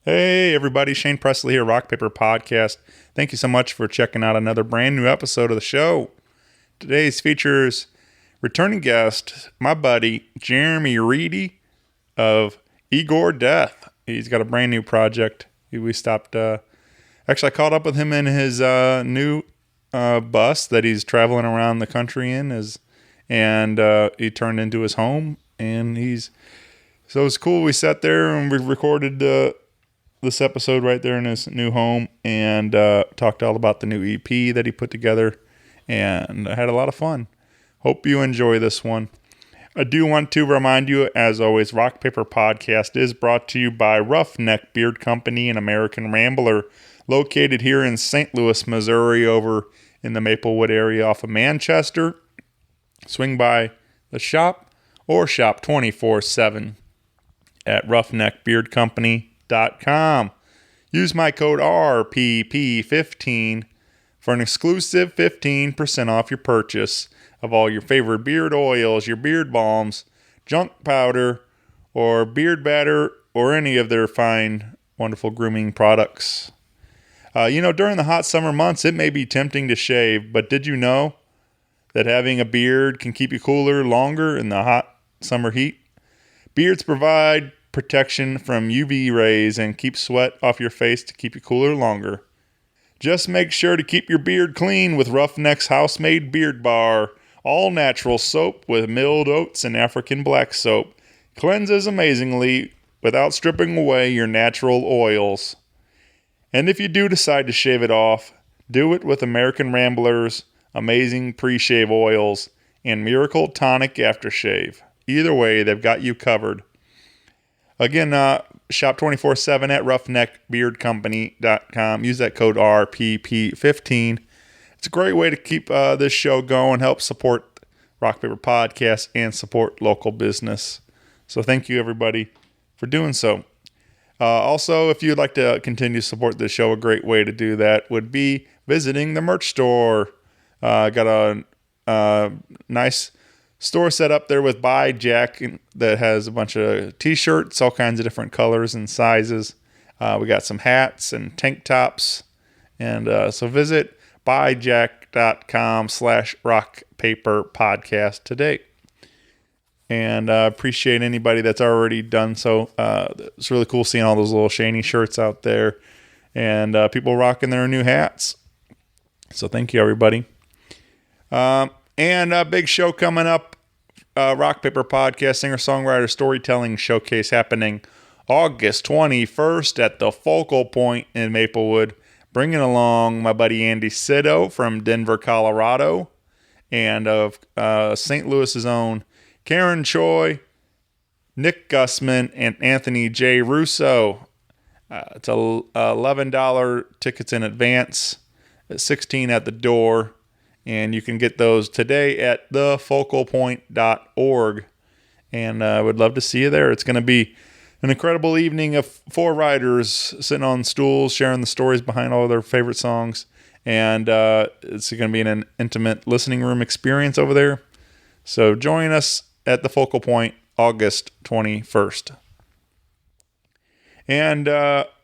Hey everybody, Shane Presley here, Rock Paper Podcast. Thank you so much for checking out another brand new episode of the show. Today's features returning guest, my buddy Jeremy Reidy of Igor Death. He's got a brand new project. We stopped, actually I caught up with him in his new bus that he's traveling around the country in, and he turned into his home, and so it's cool. We sat there and we recorded this episode right there in his new home, and talked all about the new EP that he put together, and I had a lot of fun. Hope you enjoy this one. I do want to remind you, as always, Rock Paper Podcast is brought to you by Roughneck Beard Company and American Rambler, located here in St. Louis, Missouri, over in the Maplewood area off of Manchester. Swing by the shop or shop 24/7 at roughneckbeardcompany.com. Use my code RPP15 for an exclusive 15% off your purchase of all your favorite beard oils, your beard balms, junk powder, or beard batter, or any of their fine, wonderful grooming products. During the hot summer months, it may be tempting to shave, but did you know that having a beard can keep you cooler longer in the hot summer heat? Beards provide protection from UV rays and keep sweat off your face to keep you cooler longer. Just make sure to keep your beard clean with Roughneck's house-made beard bar. All natural soap with milled oats and African black soap. Cleanses amazingly without stripping away your natural oils. And if you do decide to shave it off, do it with American Rambler's amazing pre-shave oils and Miracle Tonic Aftershave. Either way, they've got you covered. Again, shop 24/7 at roughneckbeardcompany.com. Use that code RPP15. It's a great way to keep this show going, help support Rock Paper Podcast, and support local business. So thank you, everybody, for doing so. Also, if you'd like to continue to support this show, a great way to do that would be visiting the merch store. Got a nice store set up there with Buy Jack that has a bunch of t-shirts, all kinds of different colors and sizes. We got some hats and tank tops. And so visit buyjack.com/rockpaperpodcast today. And I appreciate anybody that's already done so. It's really cool seeing all those little Shaney shirts out there and people rocking their new hats. So thank you, everybody. And a big show coming up, Rock Paper Podcast Singer-Songwriter Storytelling Showcase happening August 21st at the Focal Point in Maplewood. Bringing along my buddy Andy Sydow from Denver, Colorado, and of St. Louis's own Karen Choi, Nick Gusman, and Anthony J Russo. It's $11 tickets in advance, $16 at the door, and you can get those today at thefocalpoint.org. And I would love to see you there. It's going to be an incredible evening of 4 writers sitting on stools, sharing the stories behind all of their favorite songs. And it's going to be an intimate listening room experience over there. So join us at the Focal Point, August 21st. And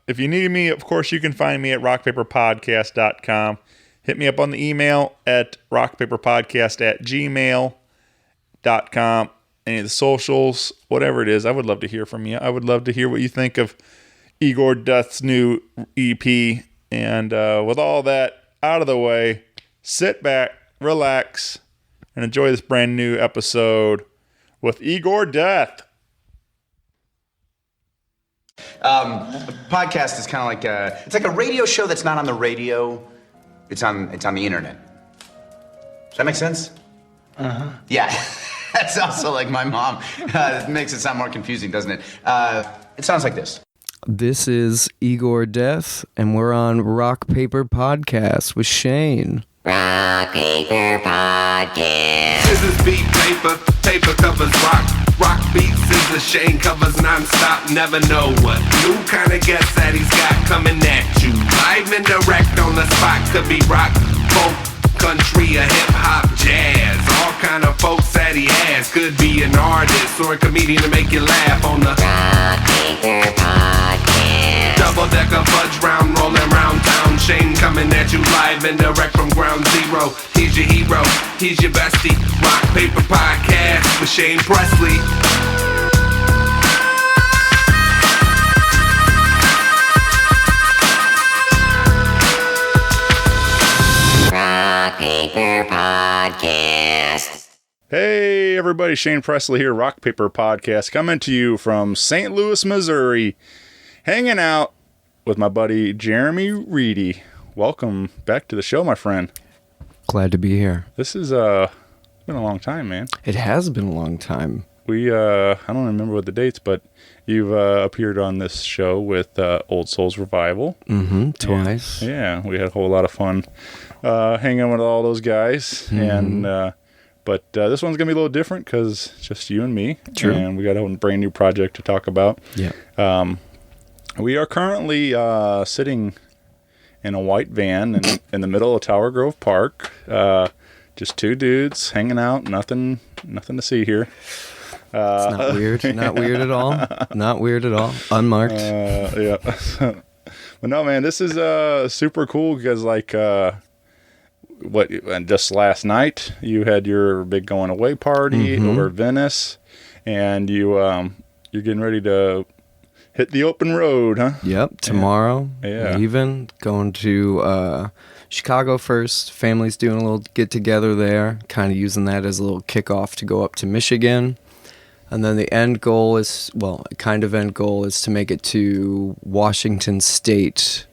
if you need me, of course, you can find me at rockpaperpodcast.com. Hit me up on the email at rockpaperpodcast@gmail.com. Any of the socials, whatever it is, I would love to hear from you. I would love to hear what you think of Igor Death's new EP. And with all that out of the way, sit back, relax, and enjoy this brand new episode with Igor Death. A podcast is kind of like it's like a radio show that's not on the radio. It's on the internet. Does that make sense? Uh-huh. Yeah. That's also like my mom. It makes it sound more confusing, doesn't it? It sounds like this. This is Igor Death, and we're on Rock Paper Podcast with Shane. Rock Paper Podcast. Scissors beat paper, paper covers rock. Rock beats scissors, Shane covers non-stop. Never know what new kind of guest that he's got coming at you. Live and direct on the spot. Could be rock, folk, country, or hip-hop, jazz. All kind of folks that he has. Could be an artist or a comedian to make you laugh on the Rock Paper Podcast. Shane coming at you live and direct from ground zero. He's your hero, he's your bestie. Rock Paper Podcast with Shane Presley. Rock Paper Podcast. Hey everybody, Shane Presley here, Rock Paper Podcast, coming to you from St. Louis, Missouri, hanging out with my buddy Jeremy Reidy. Welcome back to the show, my friend. Glad to be here. This is been a long time, man. It has been a long time. We I don't remember what the dates, but you've appeared on this show with Old Souls Revival. Twice. Yeah, we had a whole lot of fun hanging with all those guys, and but this one's gonna be a little different because it's just you and me. True. And we got a brand new project to talk about. Yeah. We are currently sitting in a white van in the middle of Tower Grove Park. Just two dudes hanging out. Nothing to see here. It's not weird. Not weird at all. Not weird at all. Unmarked. Yeah. But no, man, this is super cool because and just last night you had your big going away party over Venice, and you're getting ready to hit the open road, huh? Yep. Tomorrow. Yeah. Leaving. Going to Chicago first. Family's doing a little get together there. Kind of using that as a little kickoff to go up to Michigan. And then the end goal is, to make it to Washington State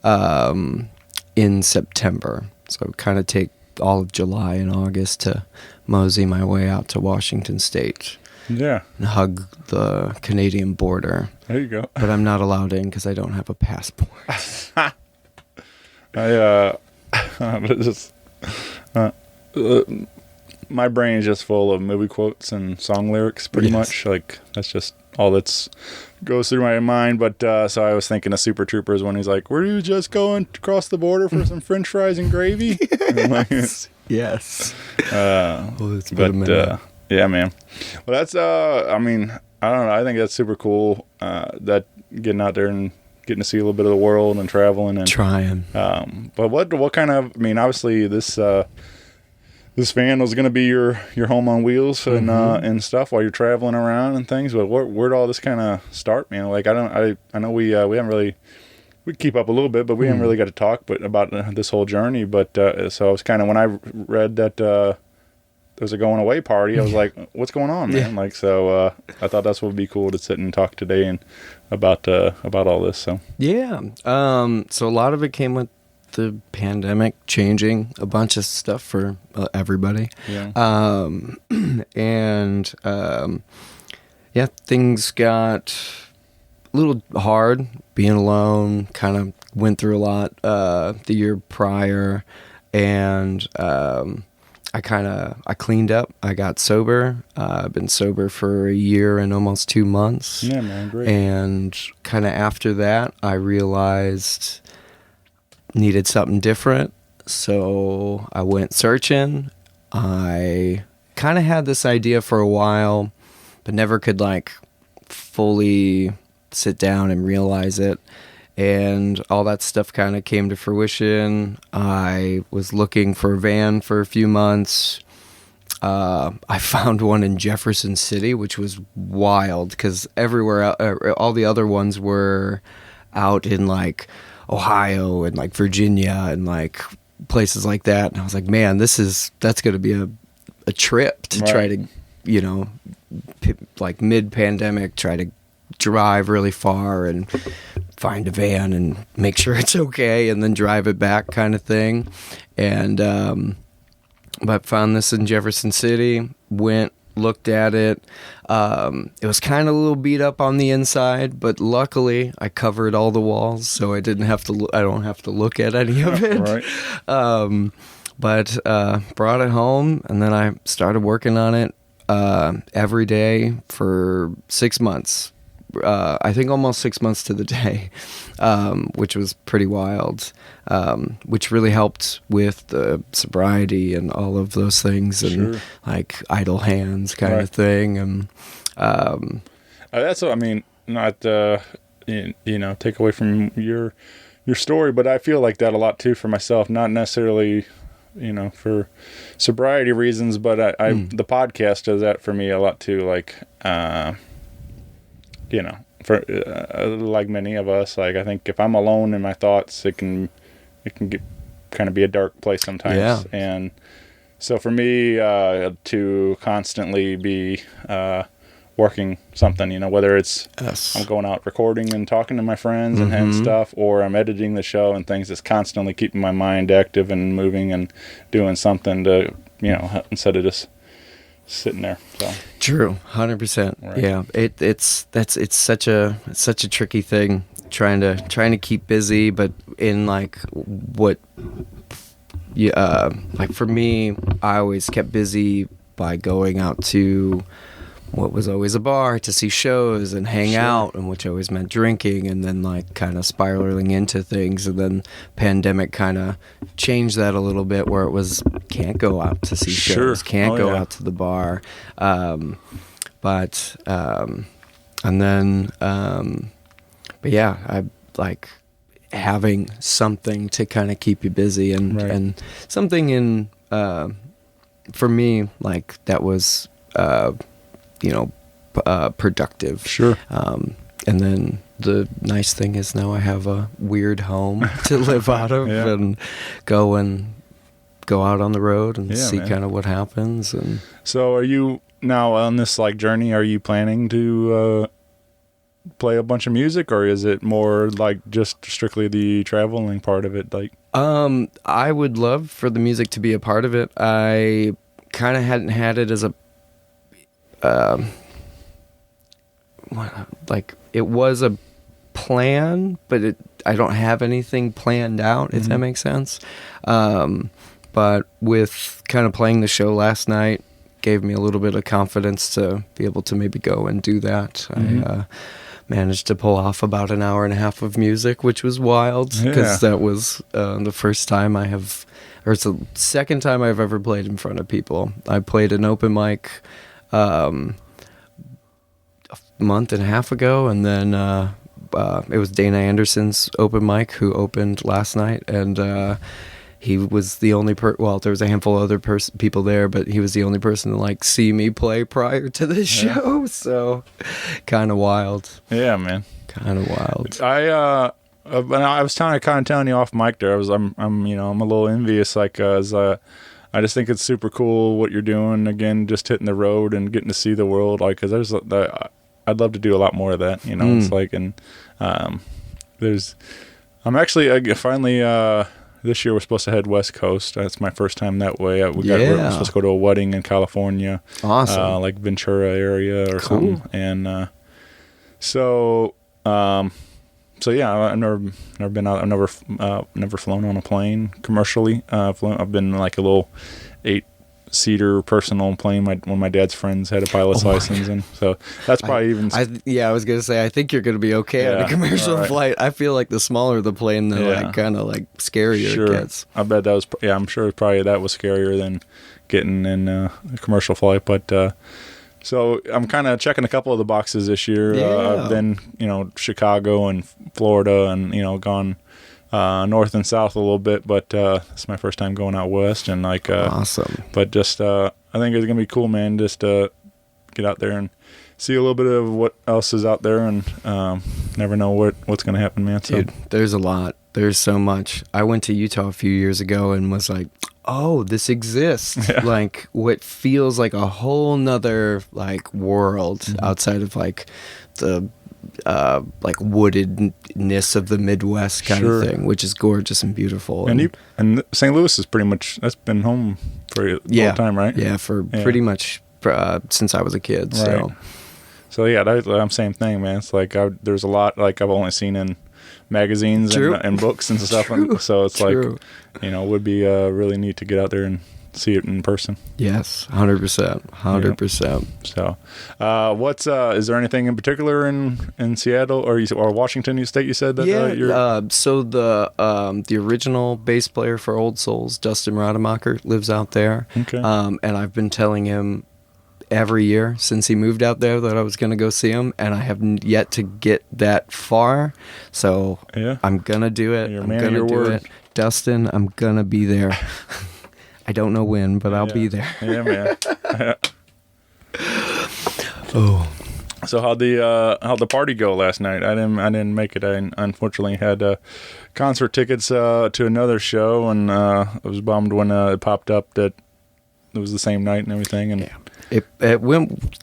in September. So kind of take all of July and August to mosey my way out to Washington State. Yeah. And hug the Canadian border. There you go. But I'm not allowed in because I don't have a passport. My brain is just full of movie quotes and song lyrics, pretty much. Like, that's just all that's goes through my mind. But so I was thinking of Super Troopers when he's like, "Were you just going across the border for some French fries and gravy?" Yes. Yeah, man. Well, that's I mean, I don't know. I think that's super cool. That getting out there and getting to see a little bit of the world and traveling and Trying. But what kind of? I mean, obviously this van was going to be your home on wheels and stuff while you're traveling around and things. But where'd all this kind of start, man? Like, I know we haven't really, we keep up a little bit, but we haven't really got to talk about this whole journey. But so I was kind of, when I read that there was a going away party, I was like, what's going on, man? Yeah. Like, so I thought that's what would be cool to sit and talk today and about all this. So Yeah. So a lot of it came with the pandemic changing a bunch of stuff for everybody. yeah, Things got a little hard being alone. Kind of went through a lot the year prior, and I cleaned up. I got sober. I've been sober for a year and almost 2 months. yeah, man, great. And kind of after that, I realized needed something different, so I went searching. I kind of had this idea for a while, but never could fully sit down and realize it, and all that stuff kind of came to fruition. I was looking for a van for a few months. I found one in Jefferson City, which was wild because everywhere all the other ones were out in Ohio and Virginia and places like that, and I was like, man, that's going to be a trip to try to, mid-pandemic, try to drive really far and find a van and make sure it's okay and then drive it back, kind of thing. And but found this in Jefferson City, went, looked at it. It was kind of a little beat up on the inside, but luckily I covered all the walls, so I don't have to look at any of it. Right. But brought it home, and then I started working on it every day for 6 months. I think almost 6 months to the day, which was pretty wild, which really helped with the sobriety and all of those things, and idle hands kind of thing. And that's what I mean. Not take away from your your story, but I feel like that a lot too for myself, not necessarily, for sobriety reasons, but the podcast does that for me a lot too. Like, for like many of us, like I think if I'm alone in my thoughts, it can get kind of be a dark place sometimes. Yeah. And so for me, to constantly be working something, whether it's I'm going out recording and talking to my friends and stuff, or I'm editing the show and things, it's constantly keeping my mind active and moving and doing something to, instead of just sitting there. So True, 100%. Right. Yeah, it's such a tricky thing trying to keep busy, but in like what, like for me, I always kept busy by going out to what was always a bar to see shows and hang out, and which always meant drinking, and then like kind of spiraling into things, and then pandemic kind of changed that a little bit, where it was can't go out to see shows, can't go out to the bar, and then but yeah, I like having something to kind of keep you busy, and something in for me like that was productive. Sure. And then the nice thing is now I have a weird home to live out of and go out on the road and see kind of what happens. And so are you now on this like journey, are you planning to play a bunch of music, or is it more like just strictly the traveling part of it? Like I would love for the music to be a part of it. I kind of hadn't had it as a like it was a plan, but I don't have anything planned out, if that makes sense. But with kind of playing the show last night gave me a little bit of confidence to be able to maybe go and do that. I managed to pull off about an hour and a half of music, which was wild, because that was the first time it's the second time I've ever played in front of people. I played an open mic a month and a half ago, and then it was Dana Anderson's open mic who opened last night, and he was the only well, there was a handful of other people there, but he was the only person to like see me play prior to this show, so kind of wild. Yeah, man. Kind of wild. I was kind of telling you off mic there. I'm a little envious, like, I just think it's super cool what you're doing. Again, just hitting the road and getting to see the world. Like, cause I'd love to do a lot more of that. It's like, and I'm actually finally this year we're supposed to head West Coast. That's my first time that way. We're supposed to go to a wedding in California. Awesome. Like Ventura area or something. And so yeah, I've never been out. I've never flown on a plane commercially. I've been like a little 8-seater personal plane. One of my dad's friends had a pilot's license, and so that's probably I was gonna say I think you're gonna be okay on a commercial flight. I feel like the smaller the plane, the like kind of like scarier it gets. I bet that was. Yeah, I'm sure probably that was scarier than getting in a commercial flight, but. So I'm kind of checking a couple of the boxes this year. I've been, Chicago and Florida, and gone north and south a little bit. But it's my first time going out west, and like awesome. But just I think it's gonna be cool, man. Just get out there and see a little bit of what else is out there, and never know what's gonna happen, man. So. Dude, there's a lot. There's so much. I went to Utah a few years ago and was like, oh, this exists. Yeah. Like what feels like a whole nother like world outside of like the like woodedness of the Midwest kind of thing, which is gorgeous and beautiful. And St. Louis is pretty much, that's been home for a long time, right? Yeah, pretty much since I was a kid. Right. So yeah, I'm same thing, man. It's like there's a lot like I've only seen in magazines and books and stuff. So it's like, would be really neat to get out there and see it in person. Yes, 100%. 100%. So, what's is there anything in particular in Seattle or Washington State? You said that. So the original bass player for Old Souls, Dustin Rademacher, lives out there. Okay. And I've been telling him every year since he moved out there that I was going to go see him, and I have yet to get that far. So I'm going to do it. You're a I'm man of going to your do word. it. Dustin, I'm going to be there. I don't know when, but I'll be there. Yeah, man. Oh. So how'd the party go last night? I didn't make it. I unfortunately had concert tickets to another show, and I was bummed when it popped up that it was the same night and everything. And it went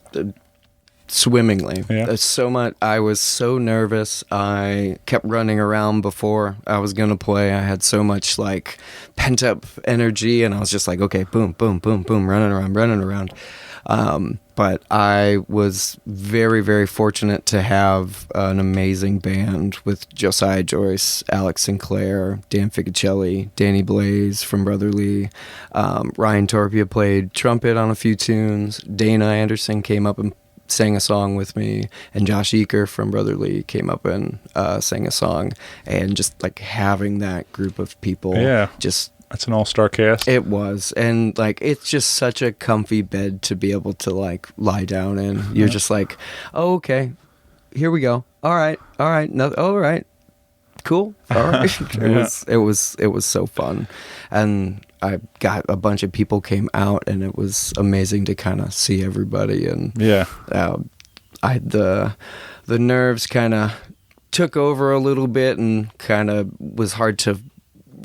swimmingly. Yeah. So much. I was so nervous. I kept running around before I was gonna play. I had so much like pent up energy, and I was just like, okay, boom, boom, boom, boom, running around. But I was very, very fortunate to have an amazing band with Josiah Joyce, Alex Sinclair, Dan Figicelli, Danny Blaze from Brotherly. Ryan Torpia played trumpet on a few tunes. Dana Anderson came up and sang a song with me, and Josh Eaker from Brotherly came up and sang a song. And just like having that group of people, just that's an all-star cast. it was, and like it's just such a comfy bed to be able to like lie down in. You're just like, oh, okay, here we go. All right, no, all right, cool. All right. It was so fun, and I got a bunch of people came out, and it was amazing to kind of see everybody. And the nerves kind of took over a little bit, and kind of was hard to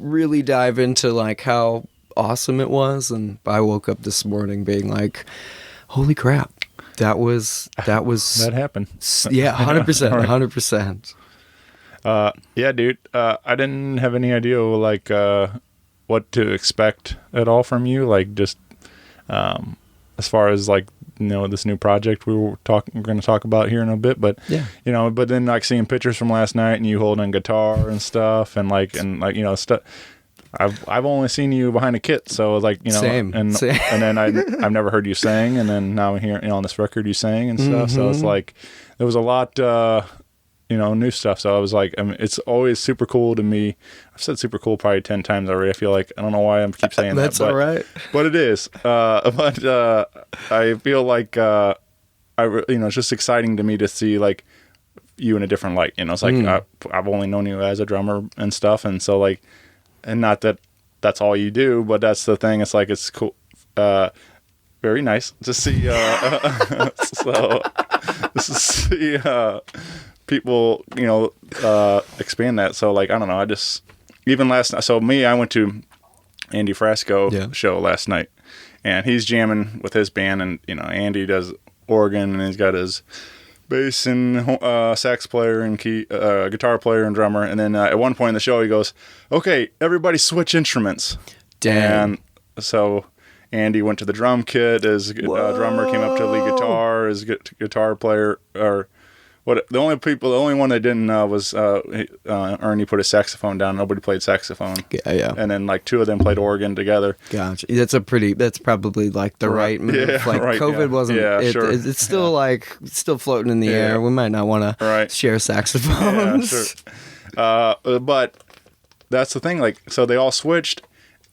really dive into like how awesome it was. And I woke up this morning being like, holy crap, that that happened. Yeah, 100%. Yeah, dude. I didn't have any idea like what to expect at all from you. Like just as far as like this new project we're going to talk about here in a bit. But but then like seeing pictures from last night and you holding a guitar and stuff and stuff. I've only seen you behind a kit, so like Same. and then I've never heard you sing, and then now here on this record you sang and stuff. So it's like there was a lot. New stuff. So I was like, it's always super cool to me. I've said super cool probably 10 times already. I feel like, I don't know why I keep saying that. That's all right. But it is. I feel like, it's just exciting to me to see like you in a different light. It's like, I've only known you as a drummer and stuff. And so like, and not that that's all you do, but that's the thing. It's like, it's cool. Very nice to see, people, expand that. So like, I don't know. I just, even last night, I went to Andy Frasco show last night, and he's jamming with his band, and, Andy does organ, and he's got his bass and sax player and guitar player and drummer. And then at one point in the show, he goes, okay, everybody switch instruments. Damn. And so Andy went to the drum kit, his drummer came up to lead guitar, his guitar player, or the only one that didn't was Ernie put his saxophone down. Nobody played saxophone. Yeah. And then like two of them played organ together. Gotcha. That's probably like the right move. Yeah, like right, COVID wasn't. sure. It's still like still floating in the air. We might not want to share saxophones. Yeah, sure. But that's the thing. Like, so they all switched,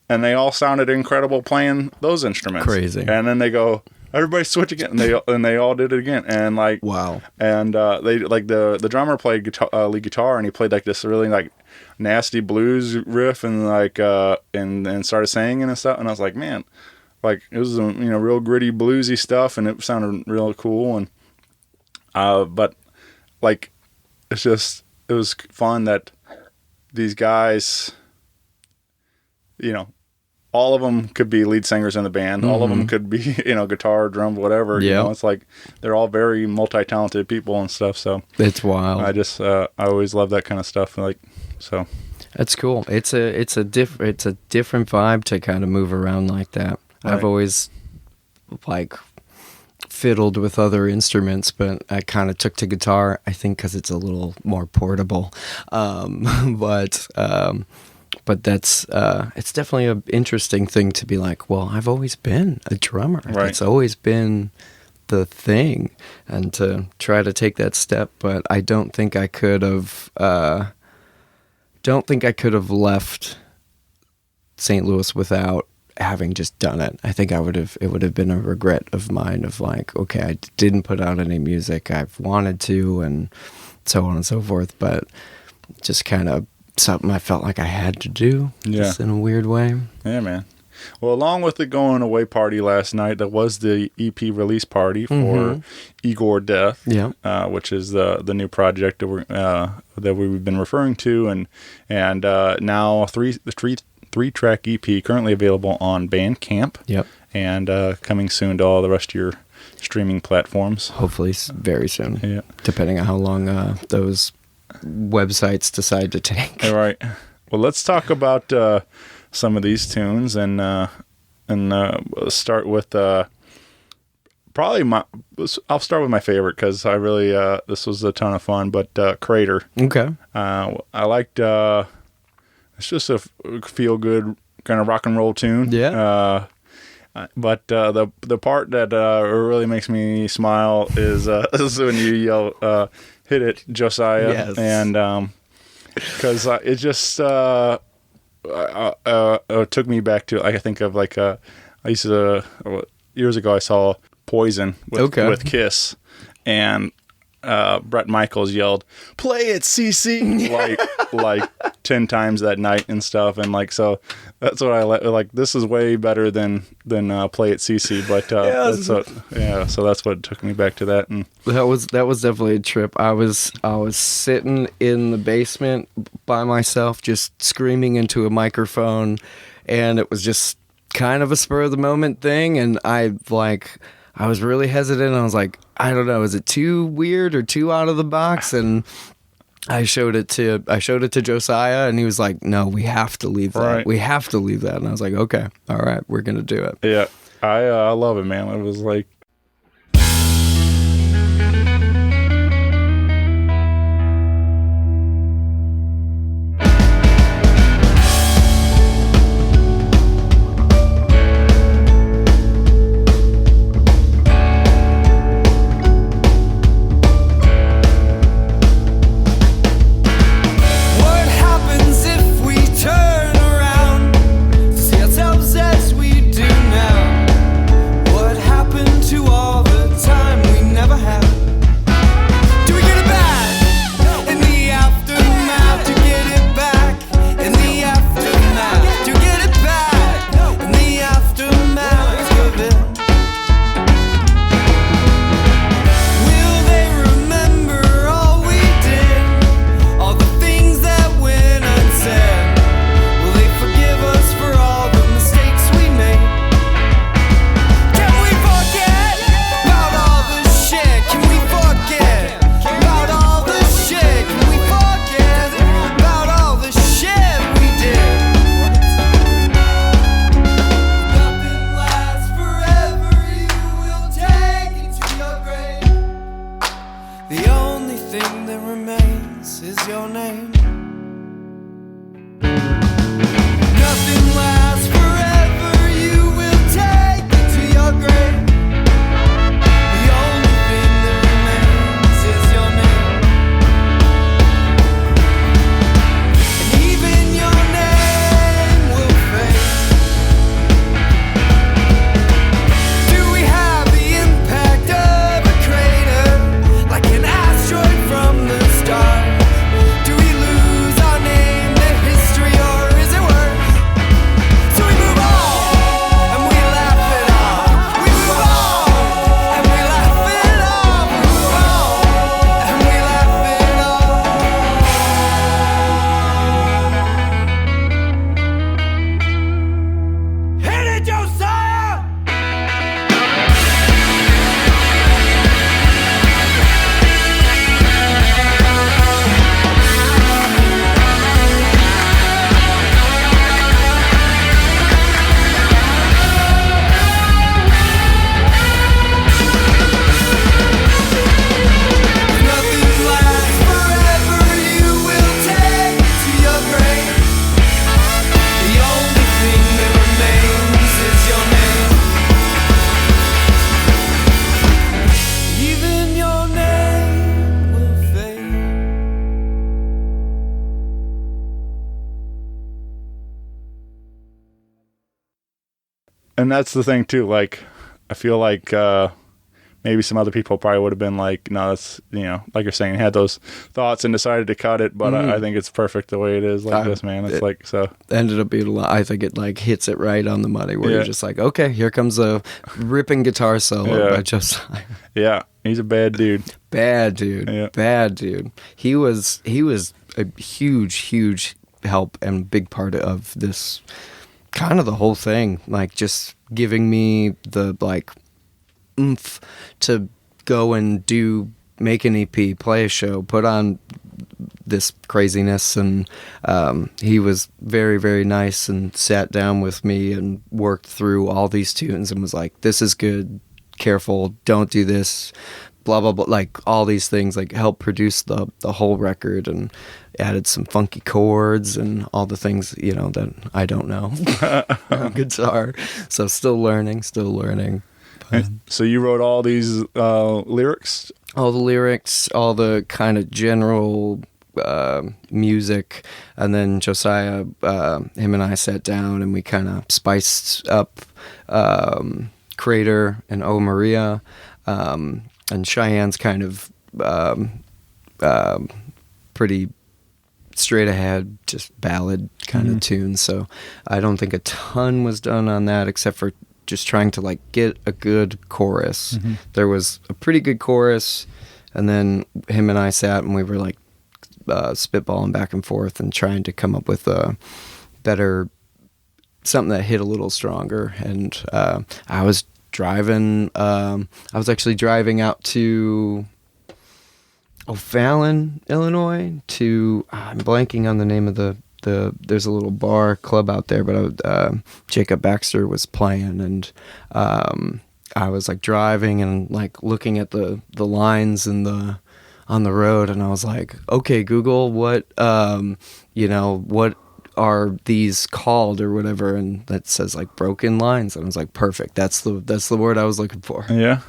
and they all sounded incredible playing those instruments. Crazy. And then they go, everybody switch again, and they all did it again, and like wow. And they like the drummer played lead guitar, and he played like this really like nasty blues riff, and like and started singing and stuff, and I was like, man, like it was real gritty bluesy stuff, and it sounded real cool, and but like it was fun that these guys, all of them could be lead singers in the band. Mm-hmm. All of them could be, guitar, drum, whatever. Yeah. It's like they're all very multi-talented people and stuff. So it's wild. I always love that kind of stuff. Like, so that's cool. It's a different vibe to kind of move around like that. Right. I've always like fiddled with other instruments, but I kind of took to guitar. I think because it's a little more portable. But that's it's definitely an interesting thing to be like, well, I've always been a drummer. Right. It's always been the thing, and to try to take that step. But I don't think I could have left St. Louis without having just done it. I think it would have been a regret of mine of like, okay, I didn't put out any music I've wanted to, and so on and so forth, but just kind of something I felt like I had to do, just in a weird way. Yeah, man. Well, along with the going away party last night, that was the EP release party for Igor Death, which is the new project that we've been referring to, and now three track EP currently available on Bandcamp. Yep. And coming soon to all the rest of your streaming platforms. Hopefully very soon. Yeah. Depending on how long those websites decide to take. All right. Well, let's talk about some of these tunes, and start with I'll start with my favorite, because I really this was a ton of fun. But Crater. Okay. I liked. It's just a feel good kind of rock and roll tune. Yeah. But the part that really makes me smile is when you yell, "Hit it, Josiah!" Yes. And because it just took me back to, I think of like I used to years ago I saw Poison with Kiss, and Bret Michaels yelled, "Play it, CC!" like 10 times that night and stuff, and like, so that's what I like. This is way better than Play It, CC, but so that's what took me back to that. And that was definitely a trip. I was sitting in the basement by myself, just screaming into a microphone, and it was just kind of a spur of the moment thing, and I was really hesitant. I was like, I don't know, is it too weird or too out of the box? And I showed it to Josiah, and he was like, "No, we have to leave that. Right. We have to leave that." And I was like, "Okay, all right, we're gonna do it." Yeah, I love it, man. It was like. Lose and that's the thing too. Like, I feel like maybe some other people probably would have been like, no, that's, like you're saying, had those thoughts and decided to cut it. But I think it's perfect the way it is like this, man. It's like, so. Ended up being a lot. I think it like hits it right on the money where you're just like, okay, here comes a ripping guitar solo by Josiah. Yeah, he's a bad dude. Bad dude. Yeah. Bad dude. He was a huge help and big part of this, kind of the whole thing. Like, just giving me the like oomph to go and make an EP, play a show, put on this craziness. And he was very, very nice and sat down with me and worked through all these tunes and was like, this is good, careful, don't do this, blah blah blah, like all these things, like helped produce the whole record and added some funky chords and all the things that I don't know on guitar, so still learning. So you wrote all these lyrics? All the lyrics, all the kind of general music, and then Josiah, him and I sat down and we kind of spiced up Crater and Oh Maria, and Cheyenne's kind of pretty straight ahead, just ballad kind of tune. So I don't think a ton was done on that except for just trying to like get a good chorus. There was a pretty good chorus, and then him and I sat and we were like spitballing back and forth and trying to come up with a better, something that hit a little stronger. And I was actually driving out to O'Fallon, Illinois, I'm blanking on the name of there's a little bar club out there, but Jacob Baxter was playing, and I was like driving and like looking at the lines on the road, and I was like, okay, Google, what what are these called or whatever, and that says like broken lines, and I was like, perfect, that's the word I was looking for. Yeah.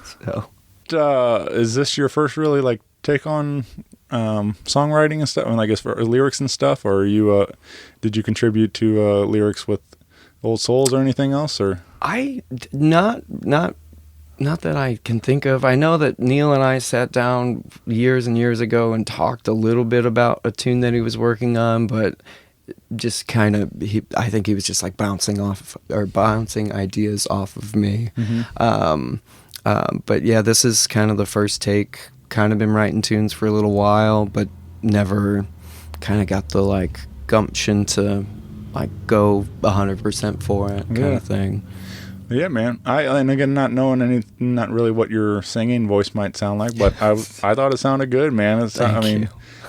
So is this your first really like take on songwriting and stuff, and I guess for lyrics and stuff, or are you did you contribute to lyrics with Old Souls or anything else? Or I not that I can think of. I know that Neil and I sat down years and years ago and talked a little bit about a tune that he was working on, but just kind of I think he was just like bouncing ideas off of me. But yeah, this is kind of the first take. Kind of been writing tunes for a little while, but never kind of got the like gumption to like go 100% for it kind of thing. Yeah, man. And again, not really what your singing voice might sound like, but I thought it sounded good, man. It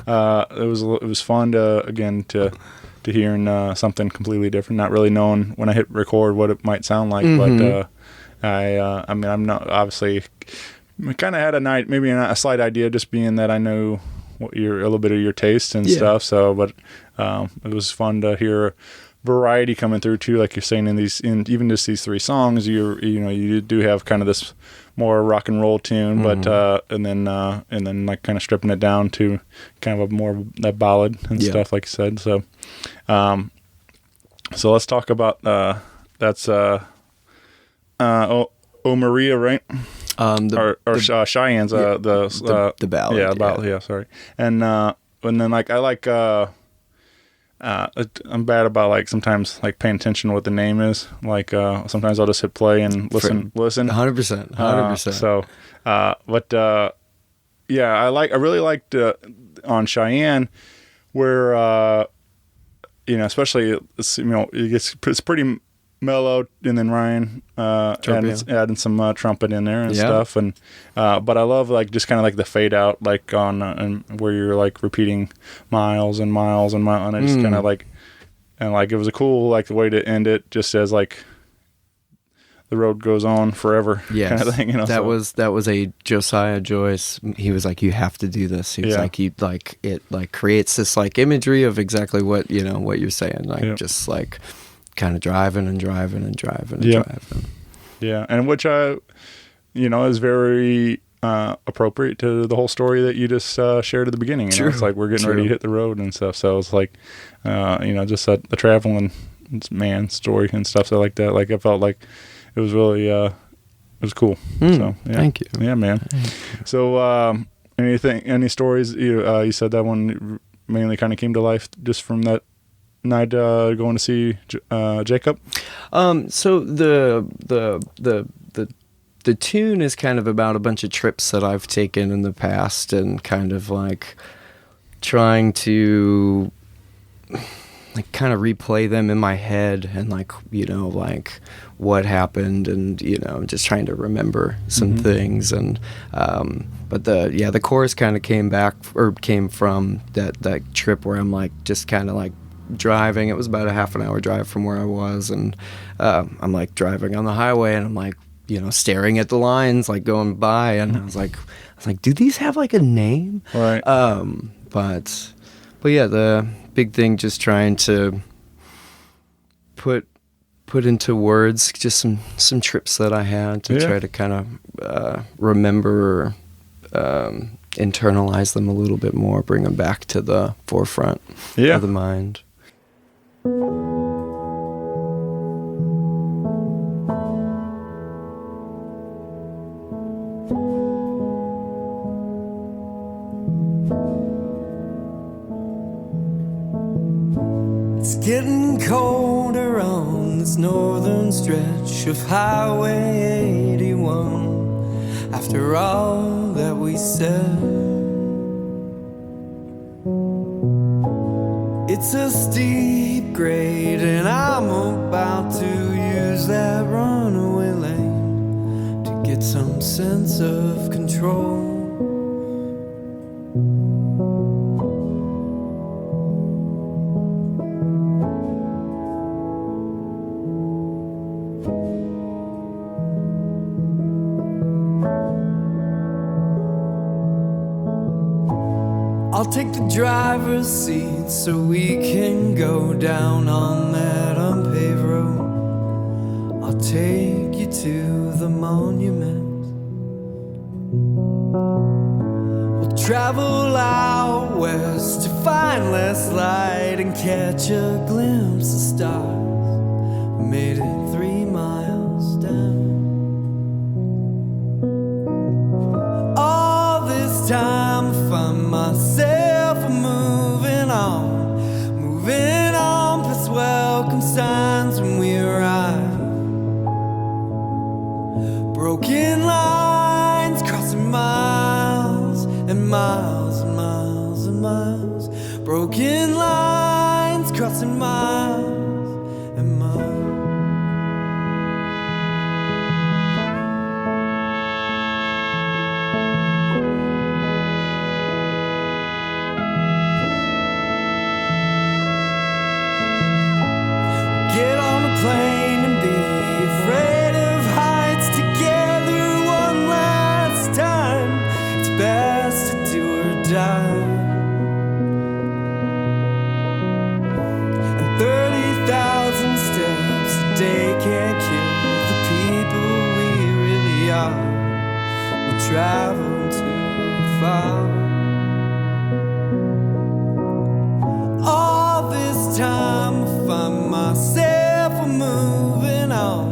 was fun to hearing something completely different, not really knowing when I hit record what it might sound like, but I'm not obviously. I kind of had maybe a slight idea, just being that I know a little bit of your taste and stuff. So, but it was fun to hear variety coming through too, like you're saying in even just these 3 songs. You do have kind of this more rock and roll tune, but and then like kind of stripping it down to kind of a more that ballad and stuff, like you said. So, so let's talk about that's Oh Maria, right? Cheyenne's the ballad. Yeah, ballad. Yeah, sorry. And then like I like I'm bad about like sometimes like paying attention to what the name is. Like sometimes I'll just hit play and listen. 100%. So, yeah, I really liked on Cheyenne where especially it's pretty mellow, and then Ryan adding some trumpet in there and stuff, and but I love like just kind of like the fade out, like on and where you're like repeating miles and miles and miles, and I just kind of like, and like it was a cool like the way to end it, just as like the road goes on forever, kind of thing. That was a Josiah Joyce. He was like, you have to do this. He was like, you like it like creates this like imagery of exactly what what you're saying, like just like kind of driving and driving and driving and driving. Yeah, and which is very appropriate to the whole story that you just shared at the beginning. It's like we're getting ready to hit the road and stuff. So it's like, just the traveling man story and stuff. So like that, like I felt like it was really it was cool. So yeah. Thank you. Yeah, man. So any stories? You said that one mainly kind of came to life just from that night going to see Jacob. So the tune is kind of about a bunch of trips that I've taken in the past and kind of like trying to like kind of replay them in my head and like, like what happened and, just trying to remember some things. And, but the chorus kind of came from that trip where I'm like, just kind of like driving. It was about a half an hour drive from where I was. And, I'm like driving on the highway and I'm like, staring at the lines, like going by. And I was like, do these have like a name? Right. But yeah, the big thing, just trying to put into words just some trips that I had to try to kind of remember, internalize them a little bit more, bring them back to the forefront of the mind. It's getting colder on this northern stretch of Highway 81. After all that we said, it's a steep grade, and I'm about to use that runaway lane to get some sense of control. I'll take the driver's seat so we can go down on that unpaved road. I'll take you to the monument. We'll travel out west to find less light and catch a glimpse of stars. We made it 3 miles down. All this time I find myself moving on past welcome signs when we arrive. Broken lines crossing miles and miles and miles and miles. Broken lines crossing miles and miles. Get on a plane and be afraid of heights together one last time. It's best to do or die. And 30,000 steps a day can't kill the people we really are. We travel too far. All this time I find myself moving on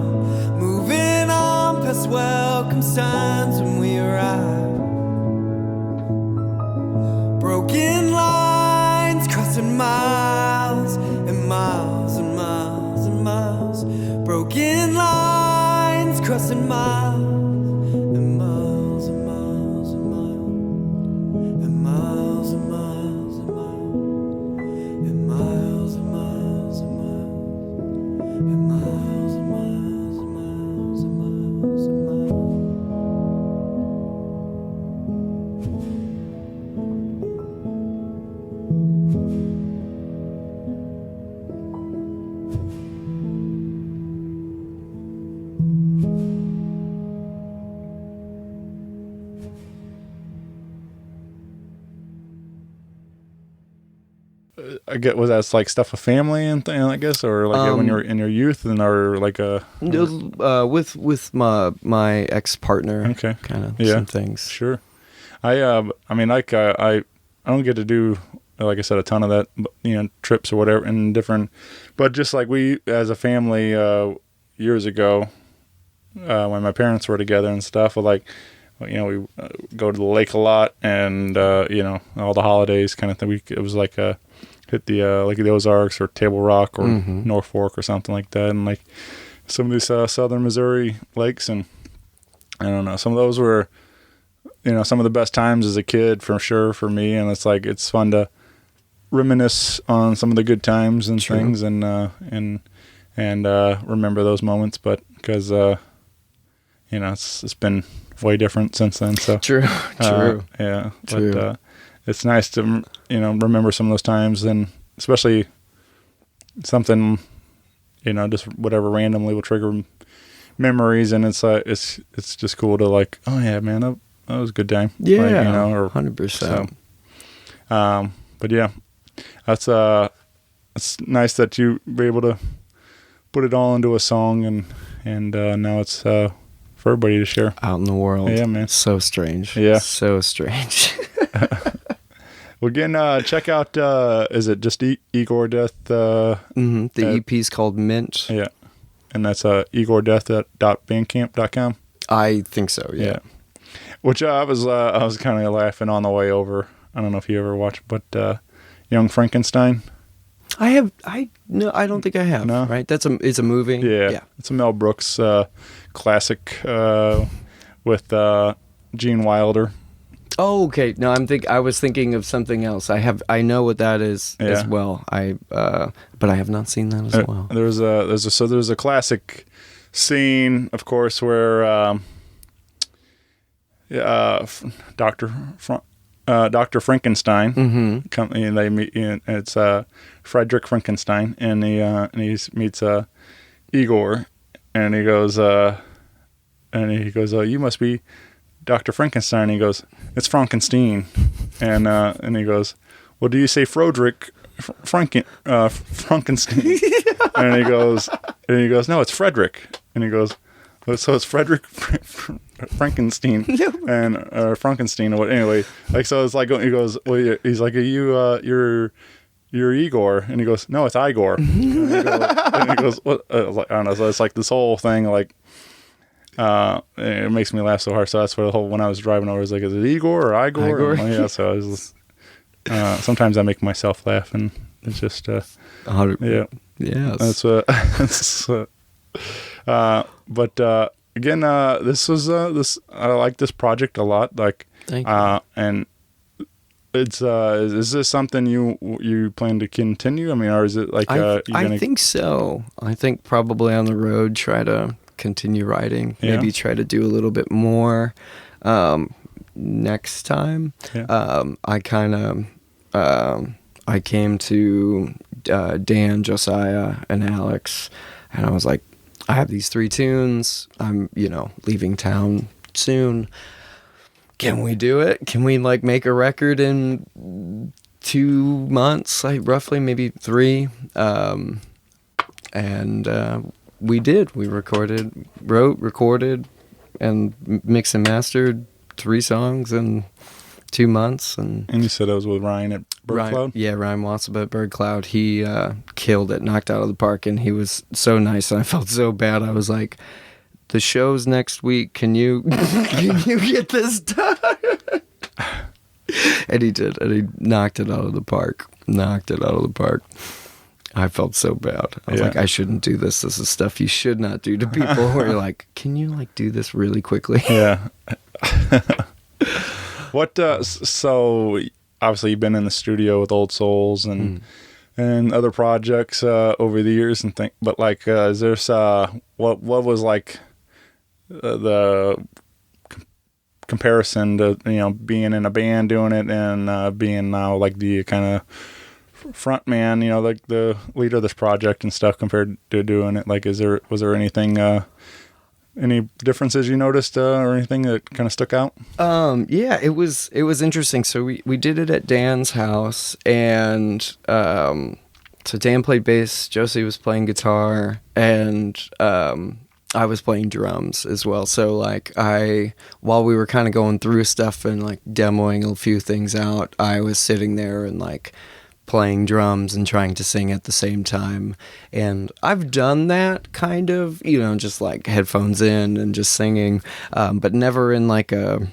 past welcome signs when we arrive. Broken lines crossing miles and miles and miles and miles. Broken lines crossing miles and miles and miles and miles and miles and miles and miles and miles and miles and miles and miles and miles and miles and miles and miles. I get, was that like stuff of family and thing, I guess, or like when you're in your youth and or like with my ex-partner. Okay. Kind of Yeah. some things. Sure. I mean, like I don't get to do, like I said, a ton of that, trips or whatever and different, but just like we as a family years ago, when my parents were together and stuff. Like, we go to the lake a lot, and all the holidays kind of thing. It was like hit the Lake of the Ozarks or Table Rock or Norfolk or something like that, and like some of these southern Missouri lakes, and I don't know, some of those were some of the best times as a kid for sure for me, and it's fun to reminisce on some of the good times and things, and remember those moments, but because it's been way different since then. So True. Yeah. But it's nice to remember some of those times, and especially something just whatever randomly will trigger memories, and it's just cool to like, oh yeah, man, that was a good time. Yeah, like, or 100%. So, but yeah, it's nice that you were able to put it all into a song, and now it's for everybody to share out in the world. Yeah, man. So strange. Yeah, so strange. Well, again, check out, is it just Igor Death? The EP's called Mint. Yeah. And that's igordeath.bandcamp.com. I think so, yeah. Which I was kind of laughing on the way over. I don't know if you ever watched, but Young Frankenstein. I don't think I have. No? Right? It's a movie. Yeah. It's a Mel Brooks classic with Gene Wilder. Oh, okay. No, I was thinking of something else. I know what that is as well. But I have not seen that as well. There's a classic scene, of course, where Dr. Frankenstein and they meet. It's Frederick Frankenstein, and he meets Igor, and he goes, oh, you must be Dr. Frankenstein. And he goes, it's Frankenstein, and he goes, well, do you say Frederick Frankenstein? and he goes, no, it's Frederick. And he goes, so it's Frederick Frankenstein and Frankenstein or what? Anyway, like, so it's like, he goes, well, he's like, you're Igor, and he goes, no, it's Igor. And he goes, what? I don't know. So it's like this whole thing, like. It makes me laugh so hard. So that's what when I was driving over, I was like, is it Igor or Igor? Igor. Yeah. So I was. Sometimes I make myself laugh, and it's just. Yeah. Yes. That's. But again, this was this. I like this project a lot. Like. Thank you. And it's. Is this something you plan to continue? I mean, or is it like? I think so. I think probably on the road, try to continue writing, maybe try to do a little bit more next time. I came to Dan, Josiah, and Alex, and I was like, I have these 3 tunes, I'm leaving town soon, can we do it? Can we like make a record in 2 months, like roughly, maybe 3? And we did. We wrote, recorded, and mixed and mastered 3 songs in 2 months. And you said that was with Ryan at Bird Cloud? Yeah, Ryan Wassaba at Bird Cloud. He killed it, knocked out of the park, and he was so nice, and I felt so bad. I was like, the show's next week. Can you get this done? And he did, and he knocked it out of the park. I felt so bad. I was like, I shouldn't do this. This is stuff you should not do to people. Where you're like, can you like do this really quickly? Yeah. What? So obviously you've been in the studio with Old Souls and other projects over the years and but like, is there what was like the comparison to being in a band doing it and being now like the kind of front man, like the leader of this project and stuff compared to doing it? Like, was there anything, any differences you noticed or anything that kind of stuck out? Yeah, it was interesting. So we did it at Dan's house, and so Dan played bass, Josie was playing guitar, and I was playing drums as well. So like while we were kind of going through stuff and like demoing a few things out, I was sitting there and like playing drums and trying to sing at the same time. And I've done that kind of, just like headphones in and just singing, but never in like a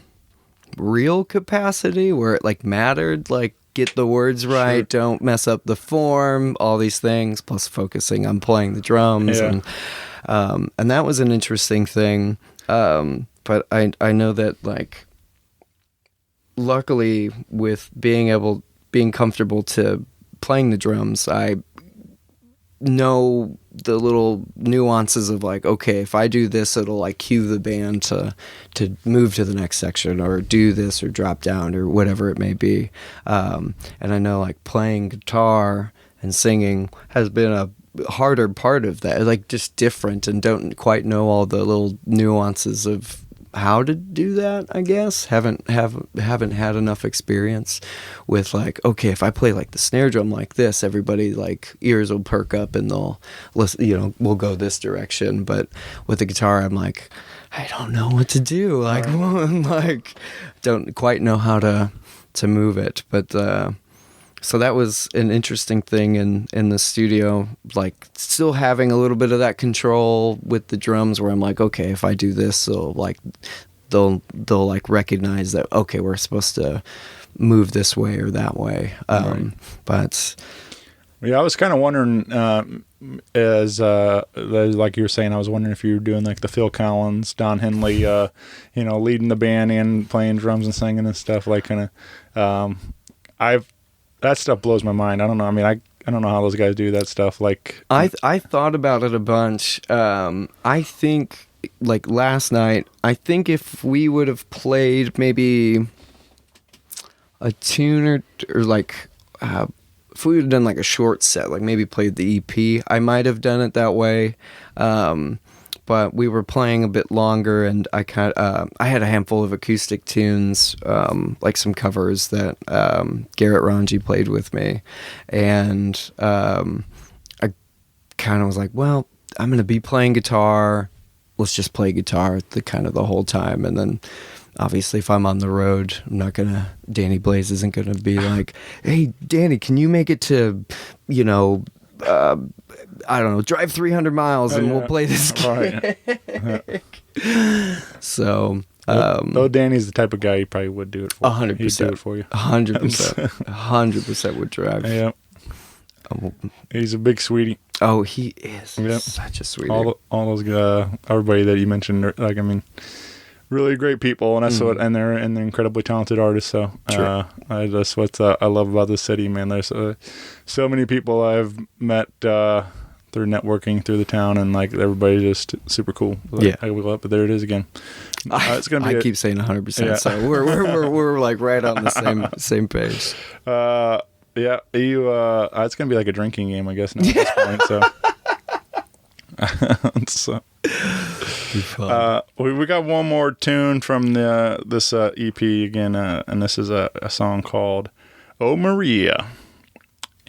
real capacity where it like mattered, like get the words right, don't mess up the form, all these things, plus focusing on playing the drums. And that was an interesting thing. But I know that like, luckily with being comfortable to playing the drums, I know the little nuances of like, okay, if I do this, it'll like cue the band to move to the next section or do this or drop down or whatever it may be. And I know like playing guitar and singing has been a harder part of that, like just different, and don't quite know all the little nuances of how to do that, I guess. Haven't had enough experience with like, okay, if I play like the snare drum like this, everybody like ears will perk up and they'll listen, we'll go this direction. But with the guitar, I'm like, I don't know what to do. Like, like don't quite know how to move it. But so that was an interesting thing in the studio, like still having a little bit of that control with the drums where I'm like, okay, if I do this, so like they'll like recognize that, okay, we're supposed to move this way or that way. But yeah, I was kind of wondering, as like you were saying, I was wondering if you were doing like the Phil Collins, Don Henley, leading the band and playing drums and singing and stuff, like kind of, that stuff blows my mind. I don't know. I mean, I don't know how those guys do that stuff. Like, I thought about it a bunch. I think like last night, I think if we would have played maybe a tune or like, if we would have done like a short set, like maybe played the EP, I might have done it that way. But we were playing a bit longer, and I had a handful of acoustic tunes, like some covers that Garrett Ranji played with me, and I kind of was like, well, I'm gonna be playing guitar. Let's just play guitar the whole time, and then obviously if I'm on the road, Danny Blaze isn't gonna be like, hey Danny, can you make it to, I don't know, drive 300 miles and we'll play this gig. So, though Danny's the type of guy you probably would do it for. 100%. He'd do it for you. 100%. 100% would drive. Yeah. He's a big sweetie. Oh, he is such a sweetie. All those everybody that you mentioned, like, I mean, really great people, and that's what, and they're incredibly talented artists. So that's what I love about this city, man. There's so many people I've met through networking through the town, and like everybody's just super cool. Like, but there it is again. It's gonna be. I keep saying 100%. So we're like right on the same page. Yeah, it's gonna be like a drinking game, I guess, now at this point. So. We got one more tune from this EP again, and this is a song called "Oh Maria."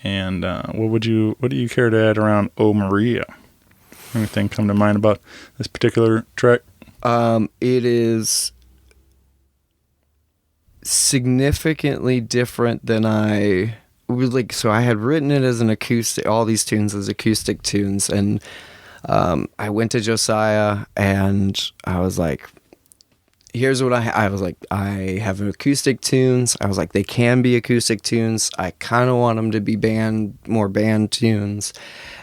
And what do you care to add around "Oh Maria"? Anything come to mind about this particular track? It is significantly different than I would like. So I had written it as an acoustic, all these tunes as acoustic tunes, and I went to Josiah and I was like, here's what I was like, I have acoustic tunes. I was like, they can be acoustic tunes. I kind of want them to be more band tunes.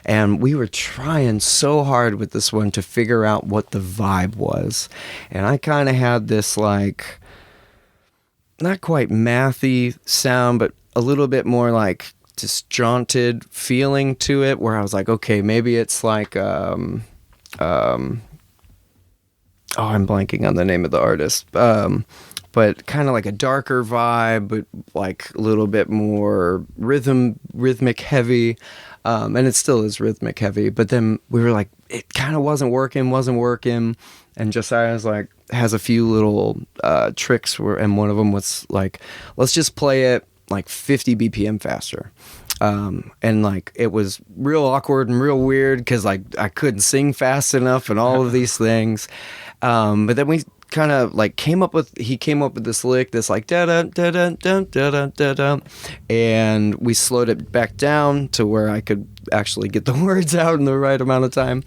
And we were trying so hard with this one to figure out what the vibe was. And I kind of had this like, not quite mathy sound, but a little bit more like disjointed feeling to it, where I was like, okay, maybe it's like I'm blanking on the name of the artist, but kind of like a darker vibe, but like a little bit more rhythmic heavy, and it still is rhythmic heavy, but then we were like, it kind of wasn't working, and Josiah's like has a few little tricks and one of them was like, let's just play it like 50 BPM faster. And like it was real awkward and real weird because like I couldn't sing fast enough and all of these things. But then we kind of like came up with this lick, this like da da da da da da da da, and we slowed it back down to where I could actually get the words out in the right amount of time,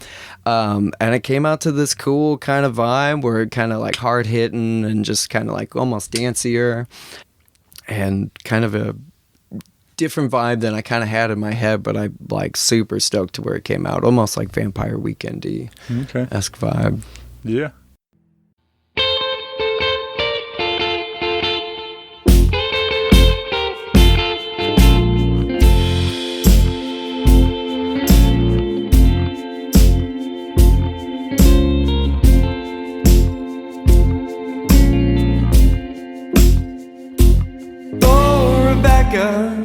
and it came out to this cool kind of vibe where it kind of like hard hitting and just kind of like almost dancier, and kind of a different vibe than I kind of had in my head, but I like super stoked to where it came out, almost like Vampire Weekend-y esque vibe. Yeah. Oh, Rebecca,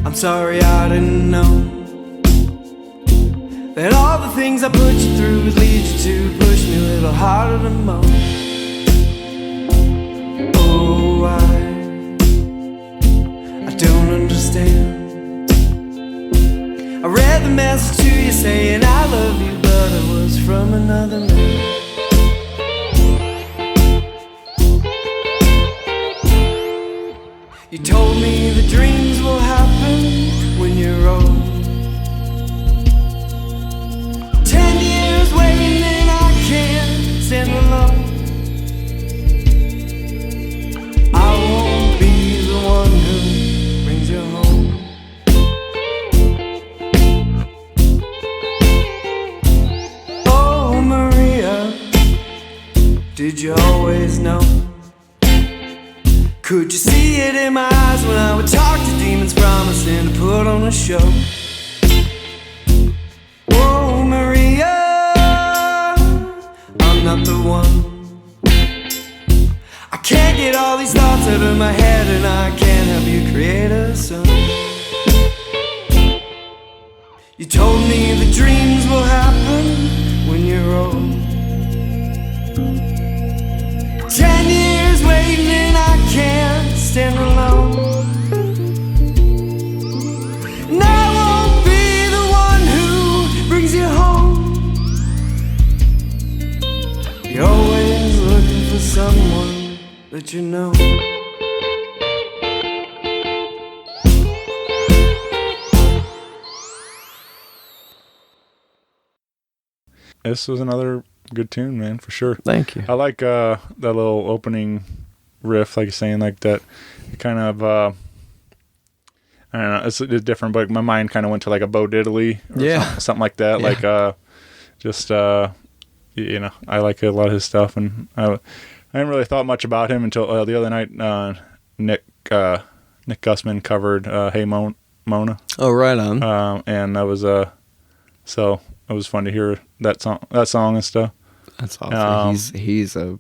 I'm sorry I didn't know that all the things I put you through would lead you to push me a little harder to mow. Oh, I don't understand. I read the message to you saying I love you, but it was from another man. You told me the dreams will happen when you're old. 10 years waiting and I can't stand alone. I won't be the one who brings you home. Oh, Maria, did you always know? Could you see it in my eyes when I would talk to demons, promising to put on a show? Oh, Maria, I'm not the one. I can't get all these thoughts out of my head, and I can't help you create a song. You told me the dreams will happen when you're old. 10 years waiting and I can't stand alone. And I won't be the one who brings you home. You're always looking for someone that you know. This was another good tune, man, for sure. Thank you. I like that little opening riff, like you're saying, like that kind of I don't know, it's different, but my mind kind of went to like a Bo Diddley or something like that. Yeah. Like just you know, I like a lot of his stuff, and I hadn't really thought much about him until the other night. Nick Gusman covered "Hey Mona." Oh, right on. And that was so it was fun to hear that song and stuff. That's awesome. He's a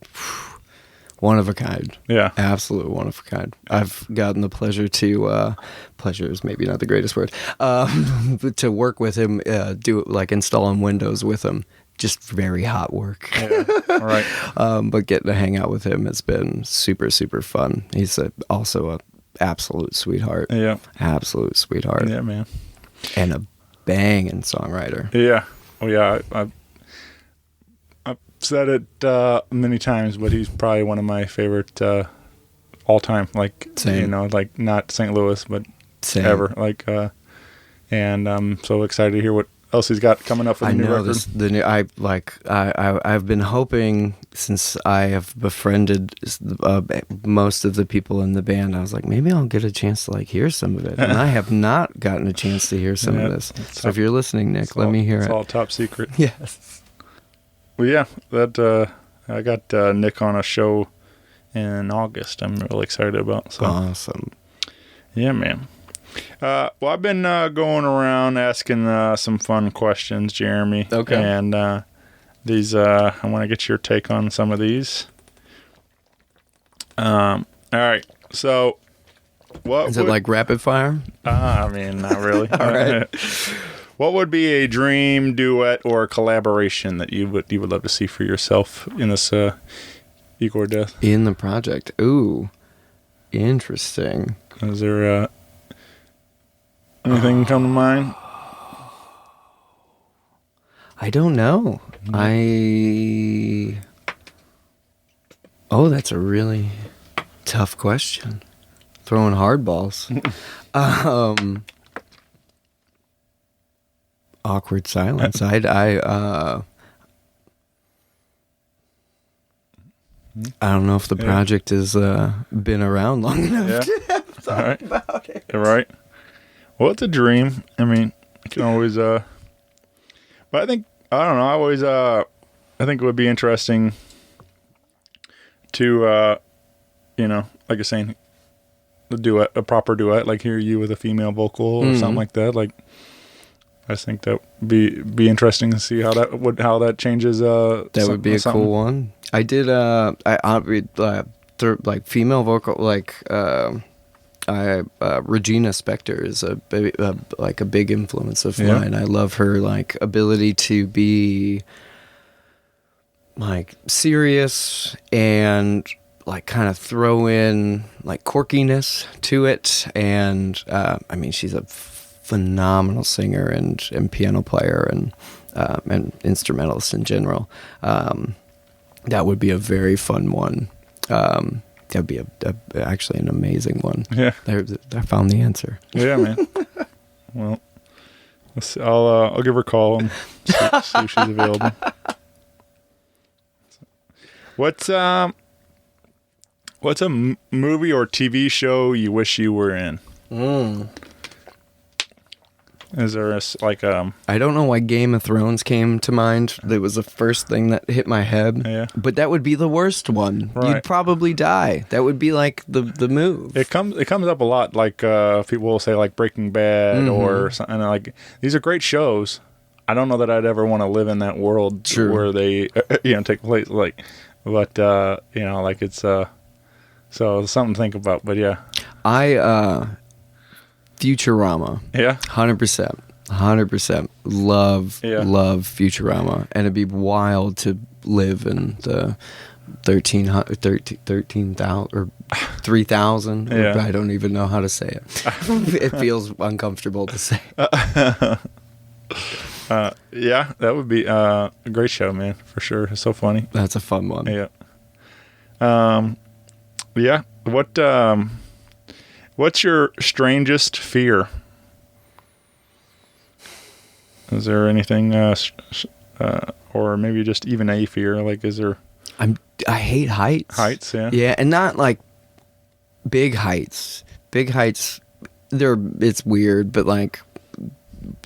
one of a kind. Yeah. Absolute one of a kind. I've gotten the pleasure to, pleasure is maybe not the greatest word, but to work with him, do like installing Windows with him. Just very hot work. Yeah. All right. But getting to hang out with him has been super, super fun. He's also a absolute sweetheart. Yeah. Absolute sweetheart. Yeah, man. And a banging songwriter. Yeah. Oh, yeah. I've said it many times, but he's probably one of my favorite all time. Like, Same. you know, like not St. Louis, but Same. ever. Like, and I'm so excited to hear what else he's got coming up for the new record. I've been hoping since I have befriended most of the people in the band. I was like, maybe I'll get a chance to like hear some of it, and I have not gotten a chance to hear some of this. So if you're listening, Nick, let me hear it. It's all top secret. Yes. Well, yeah, that I got Nick on a show in August. I'm really excited about. So. Awesome. Yeah, man. Well, I've been going around asking some fun questions, Jeremy. Okay. And these, I want to get your take on some of these. All right. So, what is it like rapid fire? I mean, not really. All right. What would be a dream duet or collaboration that you would love to see for yourself in this Igor Death? In the project. Ooh, interesting. Is there anything come to mind? I don't know. Oh, that's a really tough question. Throwing hardballs. Awkward silence. I don't know if the project has been around long enough to have thought about it. Right. Well, it's a dream. I mean, you can always, but I think, I don't know, I think it would be interesting to, you know, like you're saying, a proper duet, like hear you with a female vocal or something like that. Like, I just think that would be interesting to see how that changes. That would be a cool one. I did, like female vocal, like, Regina Spektor is like a big influence of mine. I love her like ability to be like serious and like kind of throw in like quirkiness to it. And I mean, she's a phenomenal singer and piano player and instrumentalist in general. That would be a very fun one. That'd be actually an amazing one. Yeah, I found the answer. Yeah, man. Well, I'll give her a call and see if she's available. What's a movie or TV show you wish you were in? Is there I don't know why Game of Thrones came to mind. That was the first thing that hit my head. Yeah. But that would be the worst one. Right. You'd probably die. That would be like the move. It comes up a lot. Like people will say like Breaking Bad or something. Like these are great shows. I don't know that I'd ever want to live in that world where they take place. Like, but like it's so something to think about. But yeah, Futurama. Yeah. 100%. 100%. Love Futurama. And it'd be wild to live in the 13,000 or 3,000. I don't even know how to say it. It feels uncomfortable to say. Yeah, that would be a great show, man, for sure. It's so funny. That's a fun one. Yeah. Yeah. What's your strangest fear? Is there anything, or maybe just even a fear? Like, is there? I hate heights. Heights, yeah. Yeah, and not like big heights. Big heights, it's weird, but like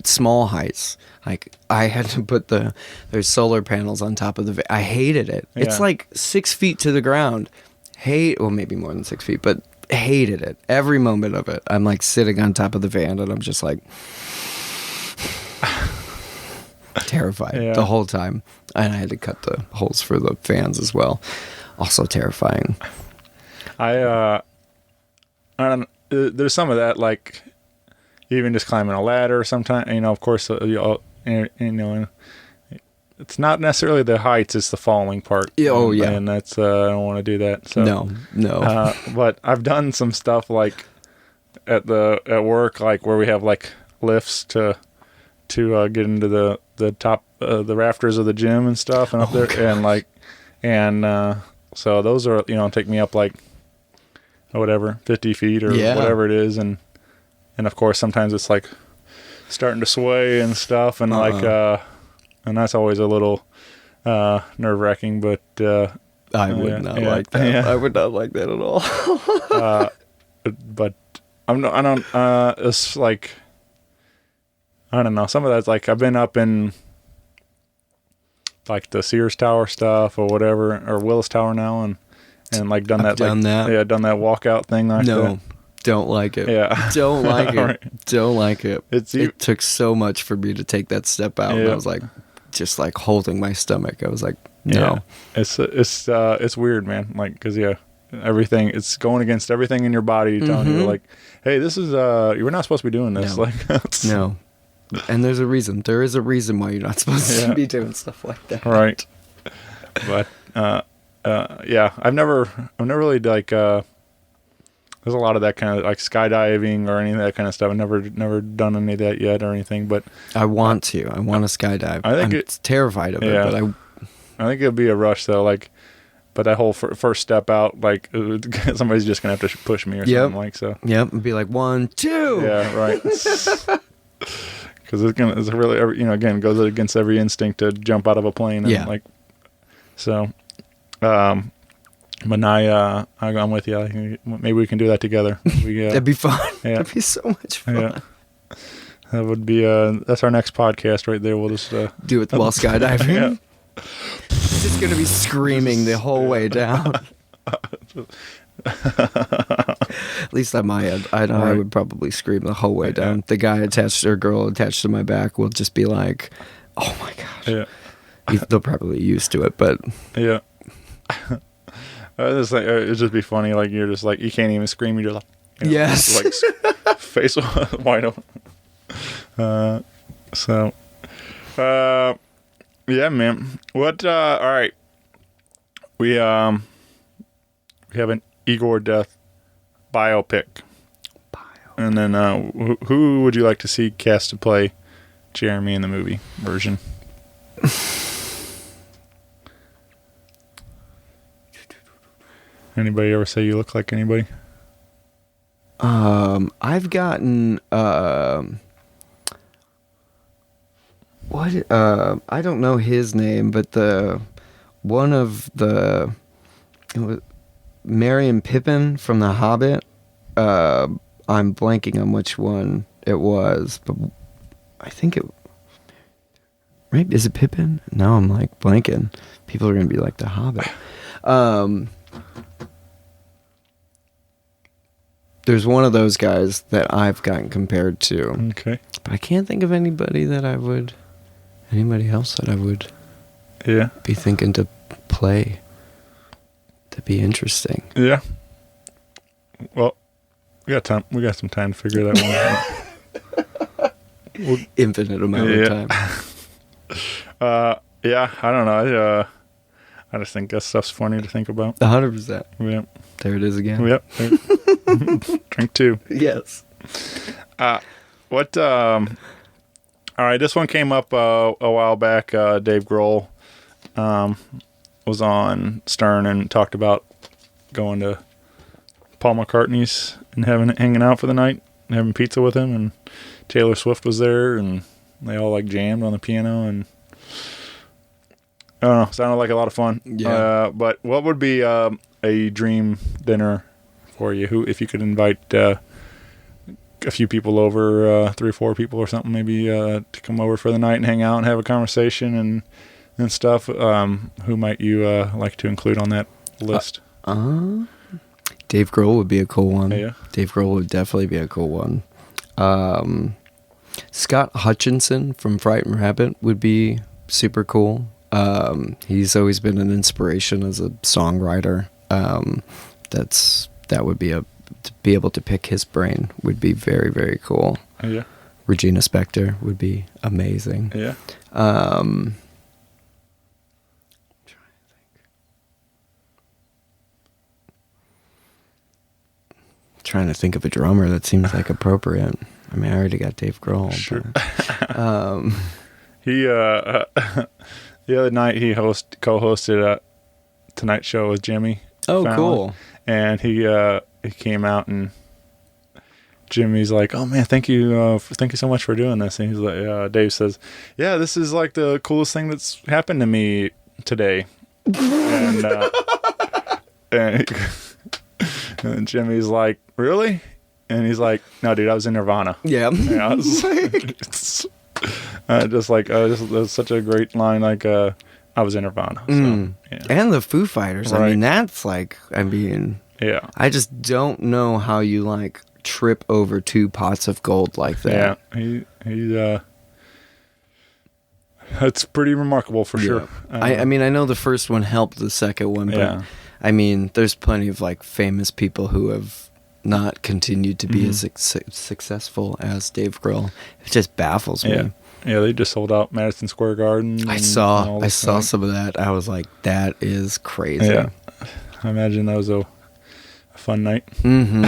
small heights. Like I had to put there's solar panels on top of I hated it. Yeah. It's like 6 feet to the ground. Well, maybe more than 6 feet, but hated it. Every moment of it. I'm like sitting on top of the van and I'm just like terrified the whole time. And I had to cut the holes for the fans as well. Also terrifying. I don't. There's some of that, like even just climbing a ladder. Sometimes, of course, it's not necessarily the heights; it's the falling part. Yeah, and that's I don't want to do that. So no. But I've done some stuff like at work, like where we have like lifts to get into the top the rafters of the gym and stuff, and up there, gosh. and so those are take me up like whatever 50 feet or whatever it is, and of course sometimes it's like starting to sway and stuff, and and that's always a little nerve-wracking, but I would not like that. Yeah. I would not like that at all. But I don't. It's like I don't know. Some of that's like I've been up in like the Sears Tower stuff or whatever, or Willis Tower now, and like done that walkout thing like that. Don't like it. Yeah. Don't like it. Right. Don't like it. It took so much for me to take that step out. And I was like, just like holding my stomach. I was like, no. Yeah. It's weird, man. Like, because everything, it's going against everything in your body, telling you like, hey, this is you're not supposed to be doing this. No. Like, no. And there's a reason. There is a reason why you're not supposed to be doing stuff like that. Right. But yeah, I've never really like. There's a lot of that kind of like skydiving or any of that kind of stuff. I've never done any of that yet or anything, but I want to. I want to skydive. I'm terrified of it, but I think it'll be a rush though. Like But that whole first step out, like somebody's just gonna have to push me or something like so. Yep, and be like 1, 2. Yeah, right. Because it's really, again, goes against every instinct to jump out of a plane. And like, so, but now I'm with you. Maybe we can do that together. That'd be fun. Yeah. That'd be so much fun. Yeah. That would be, that's our next podcast right there. We'll just do it while skydiving. Yeah. It's just going to be screaming the whole way down. At least on my end, I know I would probably scream the whole way down. The guy attached or girl attached to my back will just be like, "Oh my gosh!" Yeah, they'll probably be used to it, but yeah. It'd just be funny. Like you're just like you can't even scream. You're just like yes, like face wide open. Yeah, man. What? All right. We have an Igor Death biopic. And then who would you like to see cast to play Jeremy in the movie version? Anybody ever say you look like anybody? I've gotten I don't know his name, but one of the Merry and Pippin from The Hobbit. I'm blanking on which one it was, but I think maybe is it Pippin? Now I'm like blanking. People are gonna be like The Hobbit. There's one of those guys that I've gotten compared to. Okay. But I can't think of anybody else that I would be thinking to play to be interesting. Yeah. Well, we got time. We got some time to figure that one out. Infinite amount of time. Yeah, I don't know. I just think that stuff's funny to think about. 100%. Yeah. There it is again. Yep. Drink 2. Yes. What? All right, this one came up a while back. Dave Grohl was on Stern and talked about going to Paul McCartney's and hanging out for the night and having pizza with him. And Taylor Swift was there, and they all like jammed on the piano. And I don't know, sounded like a lot of fun. Yeah. But what would be a dream dinner for you? If you could invite a few people over, 3 or 4 people or something, maybe to come over for the night and hang out and have a conversation and stuff. Who might you like to include on that list? Dave Grohl would be a cool one. Yeah. Dave Grohl would definitely be a cool one. Scott Hutchinson from Frightened Rabbit would be super cool. He's always been an inspiration as a songwriter. That would be to be able to pick his brain would be very, very cool. Yeah. Regina Spektor would be amazing. Yeah. Trying to think of a drummer that seems like appropriate. I mean, I already got Dave Grohl. Sure. But, He the other night he co-hosted a Tonight Show with Jimmy. Oh, Fallon, cool. And he came out and Jimmy's like, "Oh man, thank you so much for doing this." And he's like, Dave says, "Yeah, this is like the coolest thing that's happened to me today." And Jimmy's like, "Really?" And he's like, "No, dude, I was in Nirvana." yeah. Yeah, that's such a great line. Like, I was in Nirvana. So, yeah. And the Foo Fighters. Right. I mean, that's like, Yeah. I just don't know how you like trip over 2 pots of gold like that. Yeah. That's pretty remarkable for sure. I mean, I know the first one helped the second one, but Yeah. I mean, there's plenty of like famous people who have not continued to be as successful as Dave Grohl. It just baffles me. Yeah. Yeah, they just sold out Madison Square Garden. I saw some of that. I was like, that is crazy. Yeah. I imagine that was a fun night. Mm-hmm.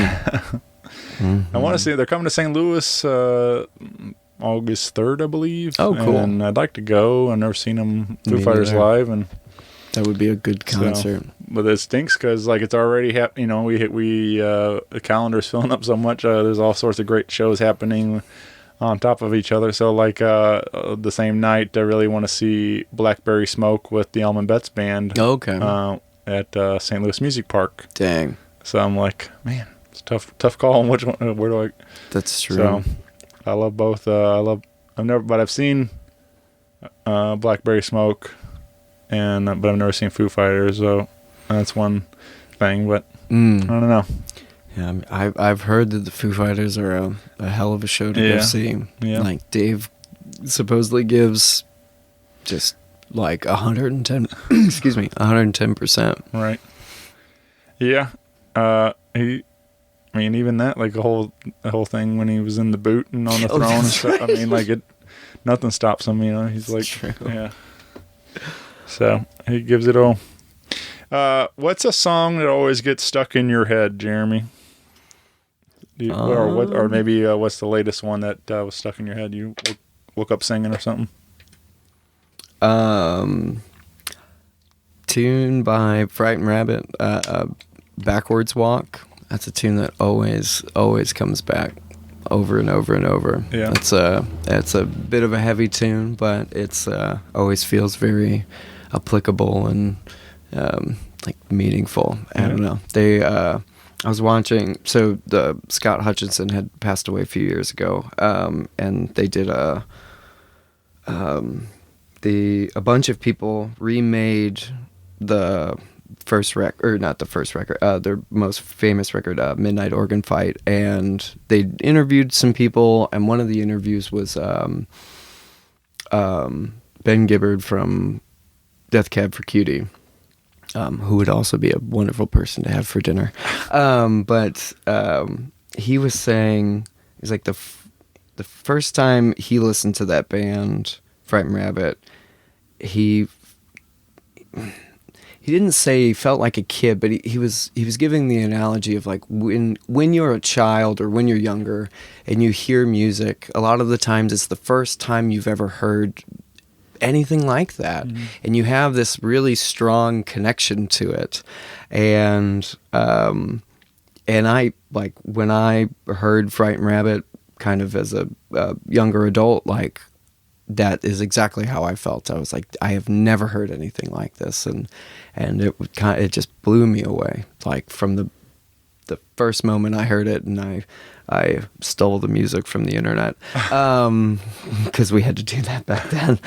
I want to see, they're coming to St. Louis August 3rd, I believe. Oh, cool. And I'd like to go. I've never seen them, Foo Me Fighters neither. live, and That would be a good concert. So, but it stinks because like it's already the calendar's filling up so much. There's all sorts of great shows happening on top of each other. So like the same night, I really want to see Blackberry Smoke with the Elm and Betts band. Okay. At St. Louis Music Park. Dang. So I'm like, man, it's a tough call on which one. Where do I? That's true. So I love both. I've seen Blackberry Smoke, but I've never seen Foo Fighters. So that's one thing. But I don't know. Yeah, I've heard that the Foo Fighters are a hell of a show to go see. Yeah. Like Dave supposedly gives just like 110. excuse me, 110%. Right. Yeah. Even that, like the whole thing when he was in the boot and on the throne and stuff. Right. I mean, like nothing stops him. He's like, true. Yeah. So he gives it all. What's a song that always gets stuck in your head, Jeremy? Or maybe what's the latest one that was stuck in your head? You woke up singing or something? Tune by Frightened Rabbit, Backwards Walk. That's a tune that always comes back over and over and over. Yeah. It's a bit of a heavy tune, but it's always feels very applicable and like meaningful. I don't know. I was watching. So Scott Hutchinson had passed away a few years ago, and they did a bunch of people remade the first record, or not the first record, their most famous record, Midnight Organ Fight, and they interviewed some people, and one of the interviews was Ben Gibbard from Death Cab for Cutie, who would also be a wonderful person to have for dinner. But he was saying, he's like the first time he listened to that band, Frightened Rabbit, he didn't say he felt like a kid, but he was giving the analogy of like when you're a child or when you're younger and you hear music, a lot of the times it's the first time you've ever heard anything like that, and you have this really strong connection to it. And I, like, when I heard Frightened Rabbit kind of as a younger adult, like, that is exactly how I felt. I was like, I have never heard anything like this, and it just blew me away. Like from the first moment I heard it, and I stole the music from the internet, because we had to do that back then.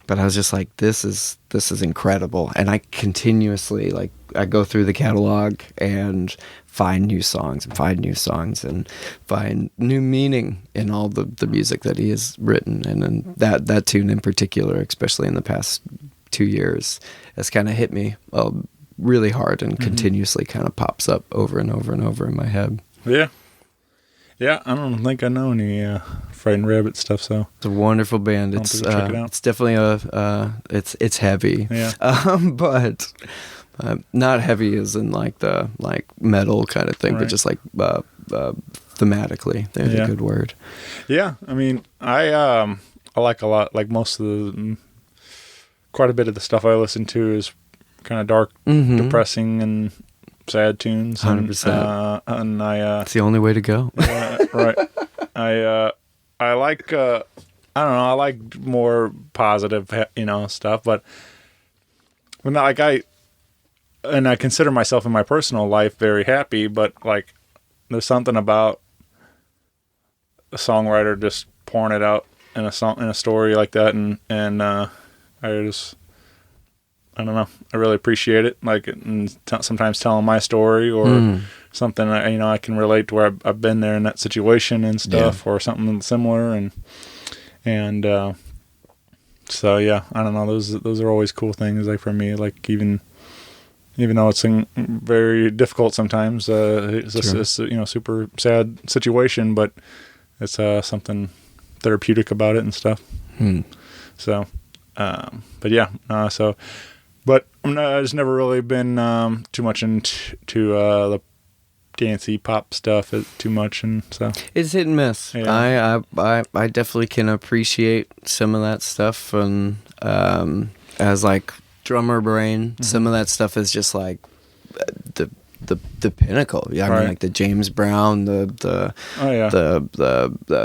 But I was just like, this is incredible, and I continuously, like, I go through the catalog and find new songs and find new meaning in all the music that he has written. And then that tune in particular, especially in the past 2 years, has kind of hit me really hard and continuously kind of pops up over and over and over in my head. Yeah. I don't think I know any Frightened Rabbit stuff, so it's a wonderful band. It's check it out. It's definitely it's heavy. Yeah. But not heavy as in like the metal kind of thing, Right. but just like thematically. There's a good word. Yeah, I mean, I like a lot, like most of quite a bit of the stuff I listen to is kind of dark, depressing, and sad tunes. 100%. And I It's the only way to go. right. I like I don't know, I like more positive, stuff, but when I consider myself in my personal life very happy, but like there's something about a songwriter just pouring it out in a story like that, and I don't know, I really appreciate it, like, and sometimes telling my story or something I can relate to where I've been there in that situation and stuff, or something similar, and so yeah, I don't know, those are always cool things, like for me, like even though it's very difficult sometimes, it's a super sad situation, but it's something therapeutic about it and stuff. So, but yeah, but I've just never really been too much into the dancey pop stuff too much, and so It's hit and miss. Yeah. I definitely can appreciate some of that stuff, and as like drummer brain, some of that stuff is just like the pinnacle. Yeah, I mean, like the James Brown, the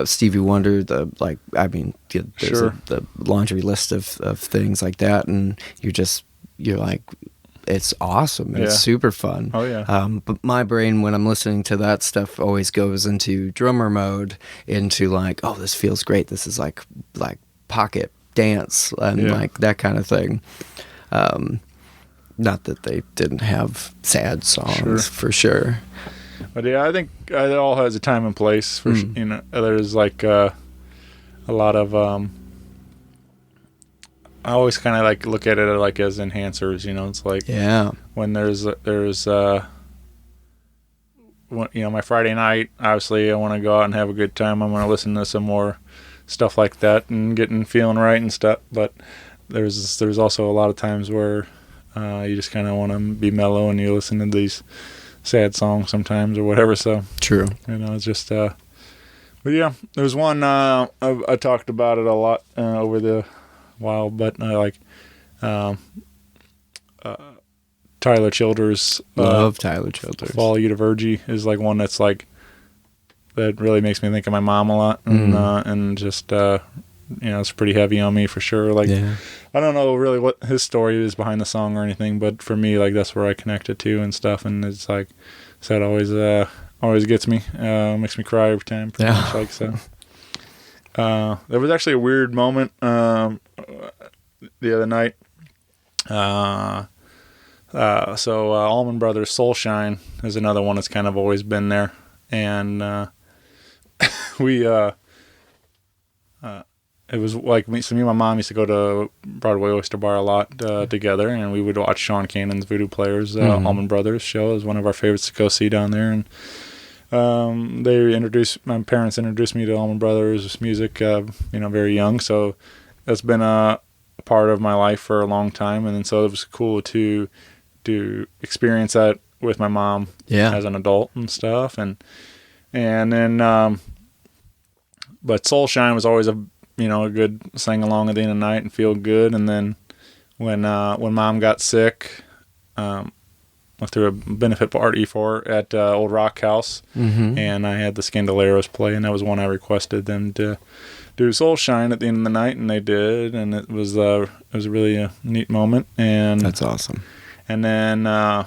Stevie Wonder, the laundry list of things like that, and you're like, it's awesome. And it's super fun. Oh yeah. But my brain, when I'm listening to that stuff, always goes into drummer mode, into like, oh, this feels great. This is like pocket dance and like that kind of thing. Not that they didn't have sad songs, for sure. But yeah, I think it all has a time and place. For you know, there's like a lot of. I always kind of like look at it like as enhancers. You know, it's like when there's when, you know, my Friday night. Obviously, I want to go out and have a good time. I'm going to listen to some more stuff like that and feeling right and stuff. But there's also a lot of times where you just kind of want to be mellow and you listen to these sad songs sometimes or whatever. So true. You know, it's just. But yeah, there's one I talked about it a lot over the while, but I like Tyler Childers. Love Tyler Childers. Follow You to Virgie is like one that's like that really makes me think of my mom a lot, and just you know, it's pretty heavy on me for sure. Like I don't know really what his story is behind the song or anything, but for me, like that's where I connected to and stuff, and it's like so it always gets me, makes me cry every time. Pretty much, like so. There was actually a weird moment the other night. So Allman Brothers Soul Shine is another one that's kind of always been there, and it was like me and my mom used to go to Broadway Oyster Bar a lot together, and we would watch Sean Cannon's Voodoo Players Allman Brothers show. It was one of our favorites to go see down there, and my parents introduced me to Allman Brothers music, you know, very young. So that's been a part of my life for a long time. And then, so it was cool to experience that with my mom as an adult and stuff. And then, but Soul Shine was always a good sing along at the end of the night and feel good. And then when mom got sick, went through a benefit party at Old Rock House, and I had the Scandaleiros play, and that was one I requested them to do Soul Shine at the end of the night, and they did, and it was really a neat moment. And that's awesome. And then I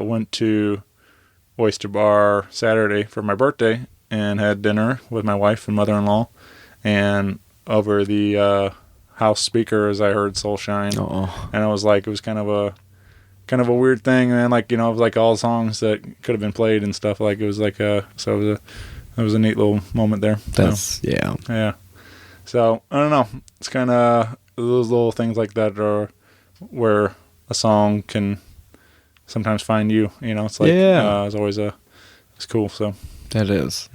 went to Oyster Bar Saturday for my birthday and had dinner with my wife and mother-in-law, and over the house speakers I heard Soul Shine, and I was like, it was kind of a weird thing, man. Like, you know, it was like all songs that could have been played and stuff. Like it was like it was a neat little moment there. Yeah. So I don't know. It's kind of those little things like that are where a song can sometimes find you. You know, it's like it's always it's cool. So that is.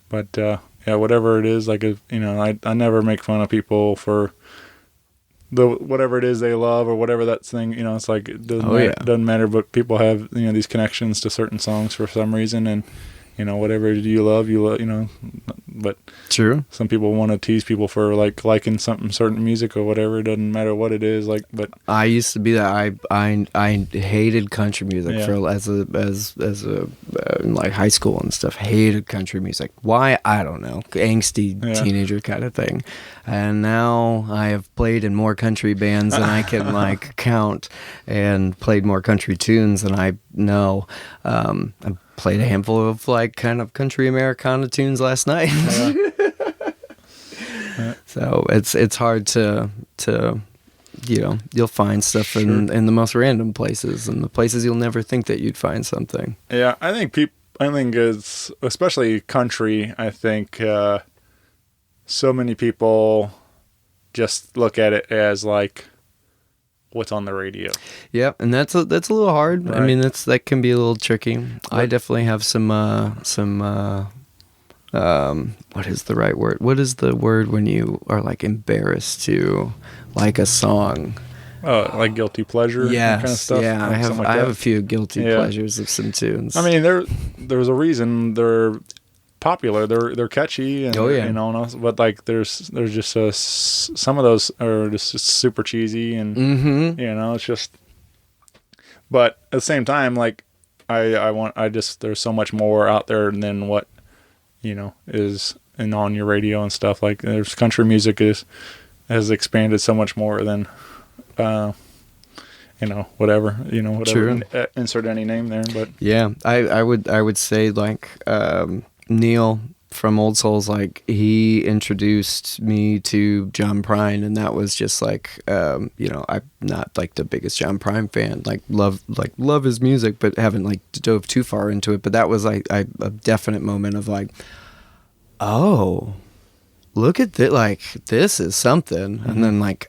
But whatever it is, like, you know, I never make fun of people for whatever it is they love or whatever that thing, you know. It's like it doesn't matter, but people have, you know, these connections to certain songs for some reason, and you know, whatever you love, you know. But true, some people want to tease people for like liking certain music or whatever. It doesn't matter what it is, like. But I used to be that. I hated country music for as a like high school and stuff. Hated country music. Why? I don't know. Angsty teenager kind of thing. And now I have played in more country bands than I can like count, and played more country tunes than I know. I played a handful of like kind of country Americana tunes last night. So it's hard to you know, you'll find stuff in the most random places, and the places you'll never think that you'd find something. Yeah, I think it's especially country. I think so many people just look at it as like what's on the radio. Yeah, and that's a little hard. Right. I mean, that can be a little tricky. Right. I definitely have some what is the right word? What is the word when you are like embarrassed to like a song? Like guilty pleasure, kind of stuff. Yeah, I have a few guilty pleasures of some tunes. I mean, there's a reason they're popular. They're catchy, and you know, but like there's just some of those are just super cheesy, and you know, it's just. But at the same time, like there's so much more out there than what, you know, is on your radio and stuff. Like there's country music has expanded so much more than, you know, whatever. True. Insert any name there, but yeah, I would say like Neil from Old Souls, like he introduced me to John Prine, and that was just like, you know, I'm not like the biggest John Prine fan, like love his music, but haven't like dove too far into it. But that was like a definite moment of like, oh, look at this, like this is something. And then like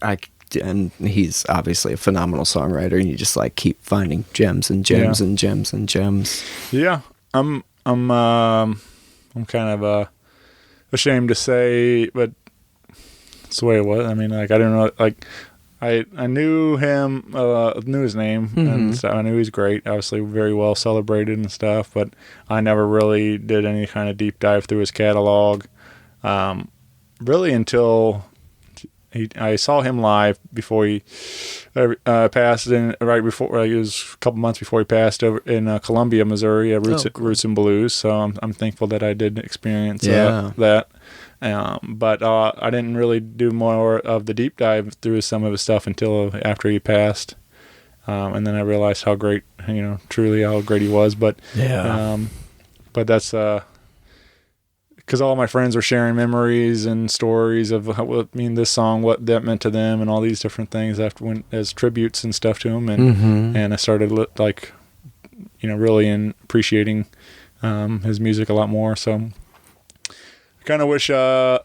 and he's obviously a phenomenal songwriter, and you just like keep finding gems and gems and gems and gems. Yeah, I'm kind of ashamed to say, but it's the way it was. I mean, like I didn't know, like I knew him, knew his name, and so I knew he's great. Obviously, very well celebrated and stuff. But I never really did any kind of deep dive through his catalog, really until I saw him live before he passed. Right before it was a couple months before he passed over in Columbia, Missouri, Roots and Blues. So I'm thankful that I did experience that. But I didn't really do more of the deep dive through some of his stuff until after he passed, and then I realized how great, you know, truly how great he was. But but that's because all my friends were sharing memories and stories of this song, what that meant to them, and all these different things as tributes and stuff to him, and I started like, you know, really appreciating his music a lot more. So I kind of wish I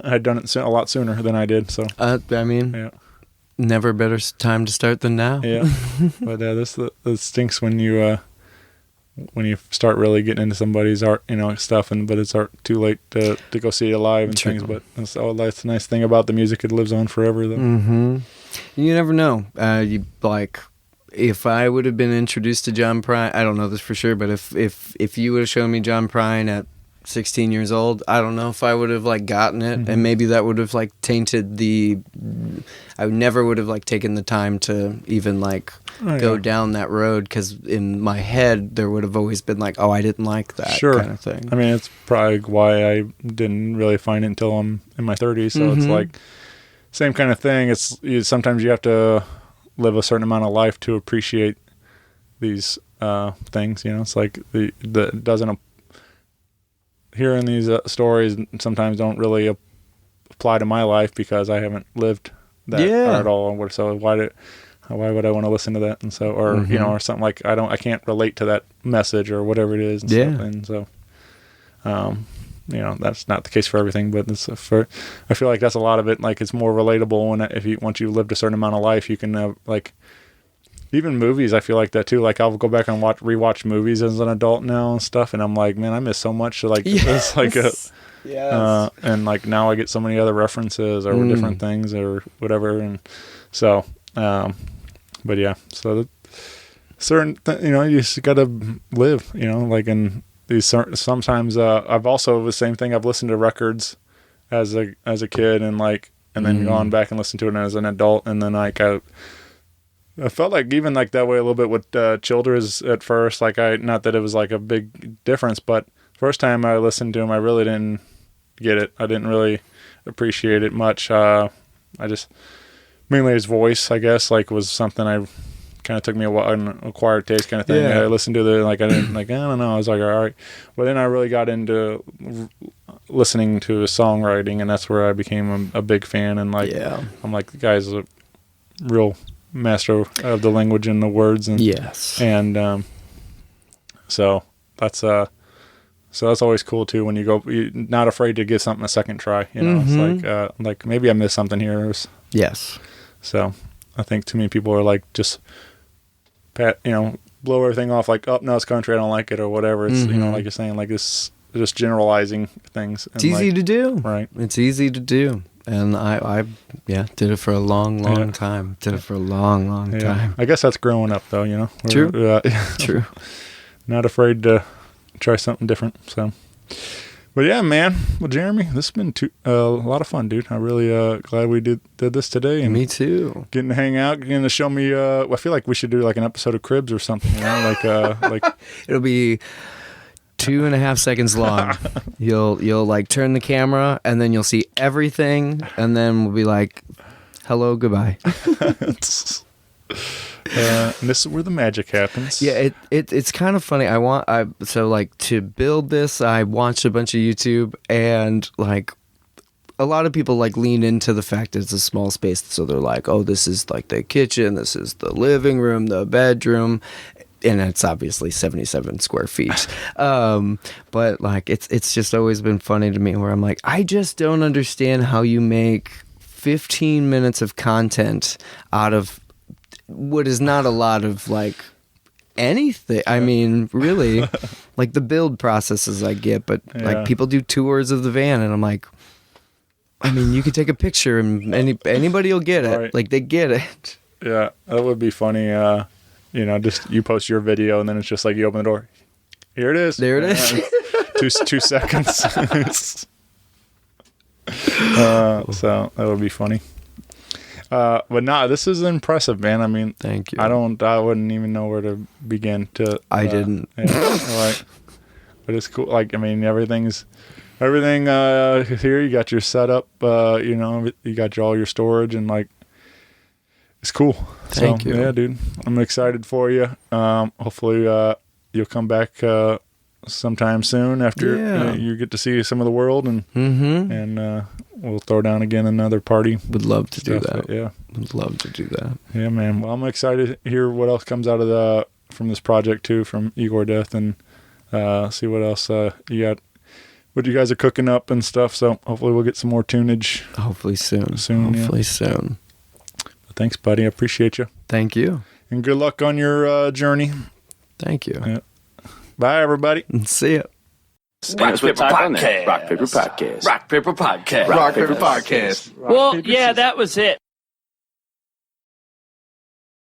had done it a lot sooner than I did. So I mean, never a better time to start than now. Yeah, but this stinks when you start really getting into somebody's art, you know, stuff, but it's too late to go see it live and things. But that's the nice thing about the music; it lives on forever, though. You never know. You like, if I would have been introduced to John Prine, I don't know this for sure, but if you would have shown me John Prine at 16 years old, I don't know if I would have like gotten it, and maybe that would have like tainted I never would have like taken the time to even like go down that road, because in my head there would have always been like, oh, I didn't like that kind of thing. I mean, it's probably why I didn't really find it until I'm in my 30s. So it's like same kind of thing. Sometimes you have to live a certain amount of life to appreciate these things. You know, it's like hearing these stories sometimes don't really apply to my life because I haven't lived that at all. So why would I want to listen to that? And so, or you know, or something like I can't relate to that message or whatever it is. And stuff. And so, you know, that's not the case for everything, but I feel like that's a lot of it. Like it's more relatable once you lived a certain amount of life, you can like. Even movies, I feel like that too. Like I'll go back and rewatch movies as an adult now and stuff, and I'm like, man, I miss so much. So like it's like and like now I get so many other references or different things or whatever, and so, but yeah, so you know, you just gotta live, you know, like in these sometimes. I've also the same thing. I've listened to records as a kid and then gone back and listened to it as an adult, and then like I felt like even like that way a little bit with Childers at first. Like not that it was like a big difference, but first time I listened to him, I really didn't get it. I didn't really appreciate it much. I just mainly his voice, I guess, like was something I kind of took me a while, an acquired taste kind of thing. I listened to I didn't like, I don't know. I was like, all right, but then I really got into listening to his songwriting, and that's where I became a big fan. And like, I'm like, the guy's a real master of the language and the words, and and so that's always cool too when you're not afraid to give something a second try, you know. It's like maybe I missed something here. So I think too many people are like just blow everything off like, oh no, it's country, I don't like it or whatever. It's you know, like you're saying, like this just generalizing things. It's easy to do, right? It's easy to do. And I did it for a long time. Did it for a long time. I guess that's growing up, though, you know. True. True. Not afraid to try something different. So, But yeah, man. Well, Jeremy, this has been a lot of fun, dude. I really glad we did this today. And Me too. Getting to hang out, getting to show me. I feel like we should do like an episode of Cribs or something. You know, like It'll be 2.5 seconds long. You'll like turn the camera, and then you'll see everything, and then we'll be like, "Hello, goodbye." And this is where the magic happens. Yeah, it's kind of funny. So like to build this, I watched a bunch of YouTube, and like a lot of people like lean into the fact that it's a small space. So they're like, "Oh, this is like the kitchen, this is the living room, the bedroom." And it's obviously 77 square feet. But like, it's just always been funny to me where I'm like, I just don't understand how you make 15 minutes of content out of what is not a lot of like anything. I mean, really, like the build processes I get, but like people do tours of the van, and I'm like, I mean, you could take a picture and anybody will get it. Right. Like they get it. Yeah, that would be funny. You know, just you post your video and then it's just like you open the door. Here it is. There it is. 2 seconds. So that would be funny. But nah, this is impressive, man. I mean, Thank you. I wouldn't even know where to begin to. I didn't. Yeah, like, but it's cool. Like, I mean, everything here. You got your setup. You know, you got all your storage, and like, it's cool. Thank you. Yeah, dude. I'm excited for you. Hopefully, you'll come back sometime soon after you get to see some of the world, and we'll throw down again another party. Would love to do that. Yeah, Would love to do that. yeah, man. Well, I'm excited to hear what else comes out of from this project too, from Igor Death, and see what else you got. What you guys are cooking up and stuff. So hopefully we'll get some more tunage. Hopefully soon. Hopefully soon. But thanks, buddy. I appreciate you. Thank you. And good luck on your journey. Thank you. Yeah. Bye, everybody. See ya. Rock Paper Podcast. Rock Paper Podcast. Rock Paper Podcast. Rock Paper Podcast. Well, yeah, that was it.